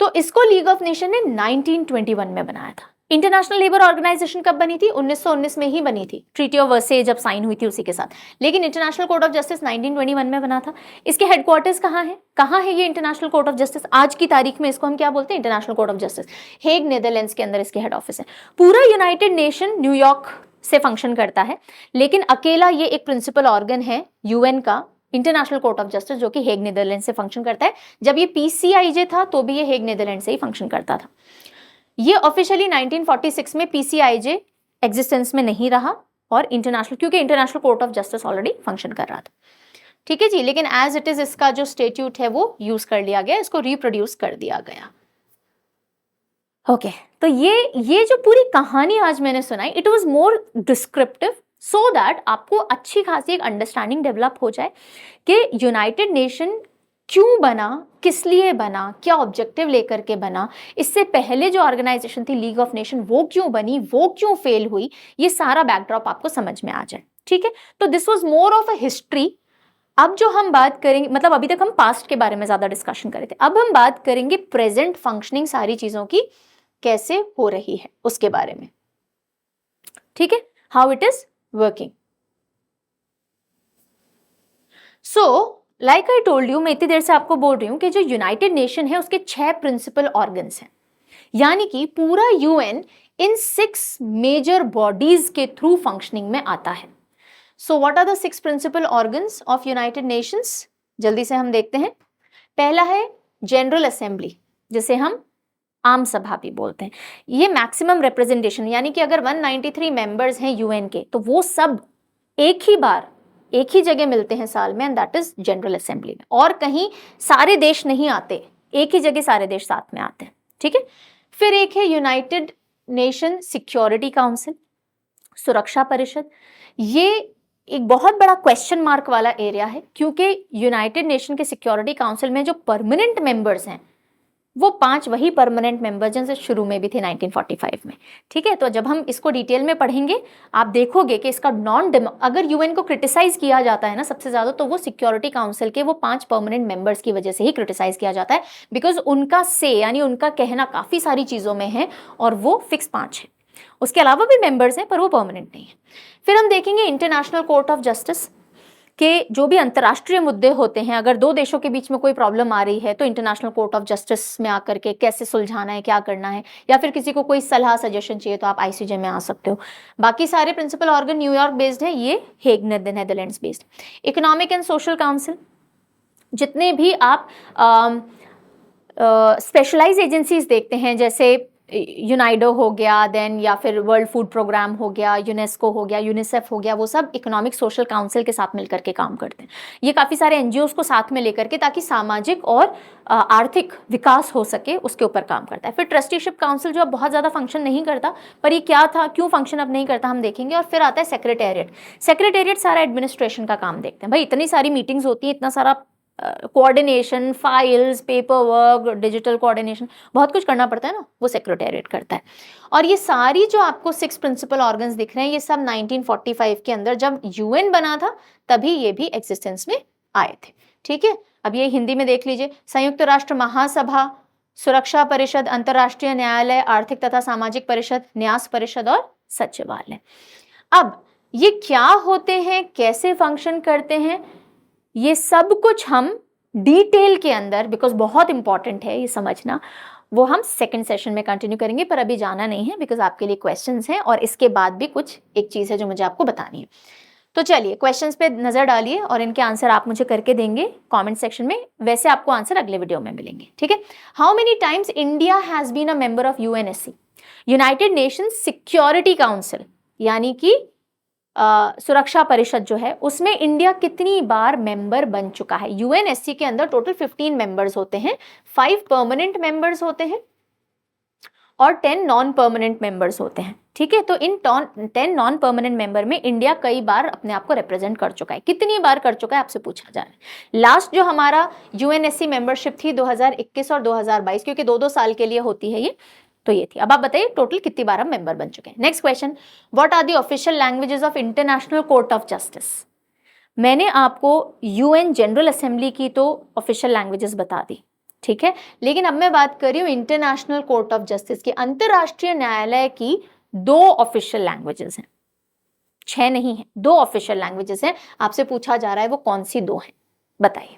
तो इसको लीग ऑफ नेशन ने 1921 में बनाया था। इंटरनेशनल लेबर ऑर्गेनाइजेशन कब बनी थी? 1919 में ही बनी थी, ट्रीटी ऑफ वर्साय जब साइन हुई थी उसी के साथ। लेकिन इंटरनेशनल कोर्ट ऑफ जस्टिस 1921 में बना था। इसके हेडक्वार्टर्स कहाँ है? कहाँ है ये इंटरनेशनल कोर्ट ऑफ जस्टिस? आज की तारीख में इसको हम क्या बोलते हैं? International Court of justice. Hague, Netherlands के अंदर इसके हेड ऑफिस है। पूरा यूनाइटेड नेशन न्यूयॉर्क से फंक्शन करता है, लेकिन अकेला ये एक प्रिंसिपल ऑर्गन है यूएन का, इंटरनेशनल कोर्ट ऑफ जस्टिस, जो कि हेग नीदरलैंड से फंक्शन करता है। जब ये पीसीआईजे था तो भी ये हेग नीदरलैंड से ही फंक्शन करता था। ये ऑफिशियली 1946 में पीसीआईजे एग्जिस्टेंस में नहीं रहा, और इंटरनेशनल, क्योंकि international Court of justice already function कर रहा था। ठीक है जी, लेकिन एज इट इज इसका जो स्टेट्यूट है वो यूज कर लिया गया, इसको रिप्रोड्यूस कर दिया गया। ओके, तो ये जो पूरी कहानी आज मैंने सुनाई, it was more descriptive so that आपको अच्छी खासी एक अंडरस्टैंडिंग डेवलप हो जाए कि यूनाइटेड नेशन क्यों बना, किस लिए बना, क्या ऑब्जेक्टिव लेकर के बना, इससे पहले जो ऑर्गेनाइजेशन थी लीग ऑफ नेशन वो क्यों बनी, वो क्यों फेल हुई, ये सारा बैकड्रॉप आपको समझ में आ जाए। ठीक है, तो this was more of a history. अब जो हम बात करेंगे, मतलब अभी तक हम पास्ट के बारे में ज्यादा डिस्कशन कर रहे थे, अब हम बात करेंगे प्रेजेंट फंक्शनिंग सारी चीजों की कैसे हो रही है उसके बारे में। ठीक है, how it is working. So like I told you, मैं इतनी देर से आपको बोल रही हूं कि जो यूनाइटेड नेशन है उसके 6 प्रिंसिपल ऑर्गन्स हैं, यानी कि पूरा यूएन इन 6 मेजर बॉडीज के थ्रू फंक्शनिंग में आता है। So what are the 6 principal organs of United Nations? जल्दी से हम देखते हैं। पहला है जनरल असेंबली, जिसे हम आम सभा भी बोलते हैं। ये मैक्सिमम रिप्रेजेंटेशन, यानी कि अगर 193 मेंबर्स हैं यूएन के, तो वो सब एक ही बार एक ही जगह मिलते हैं साल में, and that is general assembly में। और कहीं सारे देश नहीं आते, एक ही जगह सारे देश साथ में आते हैं। ठीक है, फिर एक है यूनाइटेड नेशन सिक्योरिटी काउंसिल, सुरक्षा परिषद। ये एक बहुत बड़ा क्वेश्चन मार्क वाला एरिया है, क्योंकि यूनाइटेड नेशन के सिक्योरिटी काउंसिल में जो परमानेंट मेंबर्स हैं वो 5 वही परमानेंट मेंबर जिनसे शुरू में भी थे 1945 में। ठीक है, तो जब हम इसको डिटेल में पढ़ेंगे आप देखोगे कि इसका अगर यूएन को क्रिटिसाइज किया जाता है ना सबसे ज्यादा, तो वो सिक्योरिटी काउंसिल के वो 5 परमानेंट मेंबर्स की वजह से ही क्रिटिसाइज किया जाता है, बिकॉज उनका से, यानी उनका कहना काफी सारी चीजों में है, और वो फिक्स 5 है। उसके अलावा भी मेंबर्स हैं पर वो परमानेंट नहीं है। फिर हम देखेंगे इंटरनेशनल कोर्ट ऑफ जस्टिस के जो भी अंतर्राष्ट्रीय मुद्दे होते हैं, अगर 2 देशों के बीच में कोई प्रॉब्लम आ रही है तो इंटरनेशनल कोर्ट ऑफ जस्टिस में आकर के कैसे सुलझाना है, क्या करना है, या फिर किसी को कोई सलाह सजेशन चाहिए तो आप आईसीजे में आ सकते हो। बाकी सारे प्रिंसिपल ऑर्गन न्यूयॉर्क बेस्ड है, ये Hague Netherlands based. Economic and social council, जितने भी आप स्पेशलाइज एजेंसीज देखते हैं, जैसे यूनाइडो हो गया, देन या फिर वर्ल्ड फूड प्रोग्राम हो गया, यूनेस्को हो गया, यूनिसेफ हो गया, वो सब इकोनॉमिक सोशल काउंसिल के साथ मिलकर के काम करते हैं। ये काफ़ी सारे एनजीओज को साथ में लेकर के, ताकि सामाजिक और आर्थिक विकास हो सके, उसके ऊपर काम करता है। फिर ट्रस्टीशिप काउंसिल, जो अब बहुत ज़्यादा फंक्शन नहीं करता, पर ये क्या था, क्यों फंक्शन अब नहीं करता, हम देखेंगे। और फिर आता है सेक्रेटेरिएट। सेक्रेटेरिएट सारा एडमिनिस्ट्रेशन का काम देखते हैं। भाई इतनी सारी मीटिंग्स होती हैं, इतना सारा coordination, files, paper work, digital coordination, बहुत कुछ करना पड़ता है ना, वो सेक्रेटेरिएट करता है। और ये सारी जो आपको 6 प्रिंसिपल ऑर्गन्स दिख रहे हैं, ये सब 1945 के अंदर जब यूएन बना था तभी ये भी एग्जिस्टेंस में आए थे। ठीक है, अब ये हिंदी में देख लीजिए, संयुक्त राष्ट्र महासभा, सुरक्षा परिषद, अंतर्राष्ट्रीय न्यायालय, आर्थिक तथा सामाजिक परिषद, न्यास परिषद और सचिवालय। अब ये क्या होते हैं, कैसे फंक्शन करते हैं, ये सब कुछ हम डिटेल के अंदर, बिकॉज बहुत इंपॉर्टेंट है ये समझना, वो हम सेकंड सेशन में कंटिन्यू करेंगे, पर अभी जाना नहीं है बिकॉज आपके लिए क्वेश्चंस हैं और इसके बाद भी कुछ एक चीज है जो मुझे आपको बतानी है। तो चलिए क्वेश्चंस पे नजर डालिए और इनके आंसर आप मुझे करके देंगे कमेंट सेक्शन में, वैसे आपको आंसर अगले वीडियो में मिलेंगे, ठीक है। How many times India has been a member of UNSC, United Nations Security Council, यानी कि सुरक्षा परिषद जो है उसमें इंडिया कितनी बार मेंबर बन चुका है। यूएनएससी के अंदर टोटल 15 मेंबर्स होते हैं, 5 परमानेंट मेंबर्स होते हैं और 10 नॉन परमानेंट मेंबर्स होते हैं, ठीक है। तो इन 10 नॉन परमानेंट मेंबर में इंडिया कई बार अपने आप को रिप्रेजेंट कर चुका है। कितनी बार कर चुका है आपसे पूछा जा रहा है। लास्ट जो हमारा यूएनएससी मेंबरशिप थी 2021 और 2022, क्योंकि 2-2 साल के लिए होती है ये, तो ये थी। अब आप बताइए टोटल कितनी बार हम मेंबर बन चुके हैं। Next question, what are the official languages of International Court of Justice. मैंने आपको यूएन जनरल असेंबली की तो ऑफिशियल लैंग्वेजेस बता दी, ठीक है, लेकिन अब मैं बात कर रही हूँ इंटरनेशनल कोर्ट ऑफ जस्टिस की, अंतरराष्ट्रीय न्यायालय की 2 ऑफिशियल लैंग्वेजेस हैं, 6 नहीं है, 2 ऑफिशियल लैंग्वेजेस हैं। आपसे पूछा जा रहा है वो कौन सी 2 हैं, बताइए।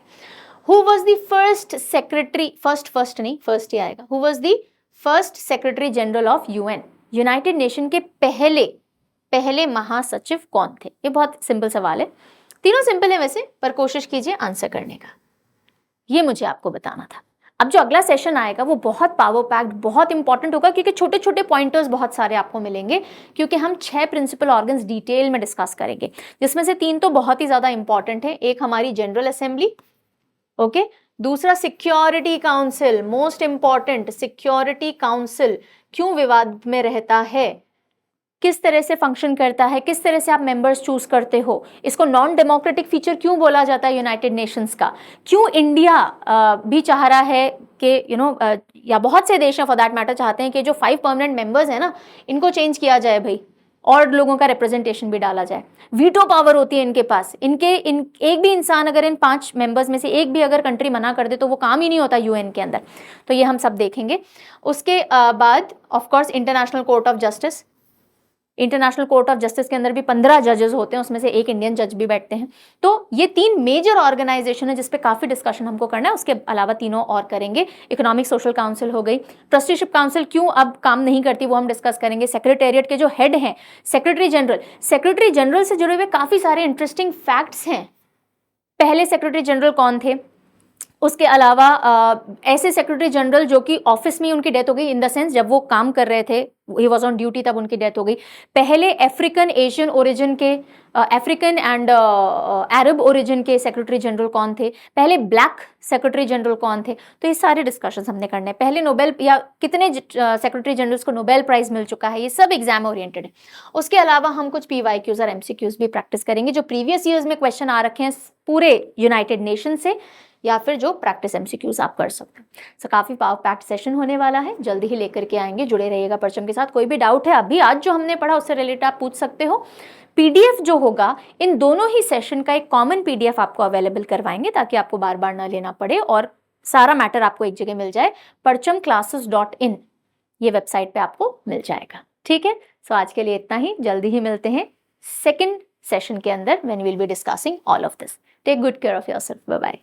Who was the first secretary, first नहीं, फर्स्ट ही आएगा, who was the first secretary general of UN, United nation के पहले महासचिव कौन थे। ये बहुत सिंपल सवाल है, तीनों सिंपल है वैसे, पर कोशिश कीजिए आंसर करने का, ये मुझे आपको बताना था। अब जो अगला सेशन आएगा वो बहुत पावर पैक्ड, बहुत इंपॉर्टेंट होगा, क्योंकि छोटे छोटे पॉइंटर्स बहुत सारे आपको मिलेंगे, क्योंकि हम 6 प्रिंसिपल ऑर्गन्स डिटेल में डिस्कस करेंगे, जिसमें से 3 तो बहुत ही ज्यादा इंपॉर्टेंट है। एक हमारी जनरल असेंबली, ओके, दूसरा security council, most important security council क्यों विवाद में रहता है, किस तरह से फंक्शन करता है, किस तरह से आप मेंबर्स चूज करते हो, इसको नॉन डेमोक्रेटिक फीचर क्यों बोला जाता है यूनाइटेड नेशंस का, क्यों इंडिया भी चाह रहा है कि या बहुत से देश हैं फॉर दैट मैटर चाहते हैं कि जो 5 परमानेंट मेंबर्स हैं ना, इनको चेंज किया जाए भाई, और लोगों का रिप्रेजेंटेशन भी डाला जाए। वीटो पावर होती है इनके पास, एक भी इंसान अगर इन 5 मेंबर्स में से एक भी अगर कंट्री मना कर दे तो वो काम ही नहीं होता यूएन के अंदर। तो ये हम सब देखेंगे। उसके बाद of course international Court of justice, international Court of justice के अंदर भी 15 जजेस होते हैं, उसमें से एक इंडियन जज भी बैठते हैं। तो ये 3 मेजर ऑर्गेनाइजेशन है जिसपे काफी डिस्कशन हमको करना है। उसके अलावा तीनों और करेंगे। इकोनॉमिक सोशल काउंसिल हो गई, ट्रस्टीशिप काउंसिल क्यों अब काम नहीं करती वो हम डिस्कस करेंगे। सेक्रेटेरिएट के जो हेड हैं, सेक्रेटरी जनरल से जुड़े हुए काफी सारे इंटरेस्टिंग फैक्ट्स हैं। पहले सेक्रेटरी जनरल कौन थे, उसके अलावा ऐसे सेक्रेटरी जनरल जो कि ऑफिस में उनकी डेथ हो गई, इन द सेंस जब वो काम कर रहे थे, ही वॉज ऑन ड्यूटी, तब उनकी डेथ हो गई। पहले अफ्रीकन एशियन ओरिजिन के, अफ्रीकन एंड अरब ओरिजिन के सेक्रेटरी जनरल कौन थे, पहले ब्लैक सेक्रेटरी जनरल कौन थे। तो ये सारे डिस्कशन हमने करने हैं। पहले नोबेल या कितने सेक्रेटरी जनरल्स को नोबेल प्राइज मिल चुका है, ये सब एग्जाम ओरिएंटेड है। उसके अलावा हम कुछ PYQs और MCQs भी प्रैक्टिस करेंगे, जो प्रीवियस ईयर्स में क्वेश्चन आ रखे हैं पूरे यूनाइटेड नेशन से, या फिर जो प्रैक्टिस MCQs आप कर सकते हैं। सो काफी पावर पैक्ड सेशन होने वाला है, जल्दी ही लेकर के आएंगे। जुड़े रहिएगा परचम के साथ। कोई भी डाउट है अभी आज जो हमने पढ़ा उससे रिलेटेड आप पूछ सकते हो। PDF जो होगा, इन दोनों ही सेशन का एक कॉमन PDF आपको अवेलेबल करवाएंगे, ताकि आपको बार बार ना लेना पड़े और सारा मैटर आपको एक जगह मिल जाए। parchamclasses.in ये वेबसाइट पे आपको मिल जाएगा, ठीक है। सो आज के लिए इतना ही, जल्दी ही मिलते हैं सेकेंड सेशन के अंदर, when we will be discussing all of this. Take good care of yourself, bye bye.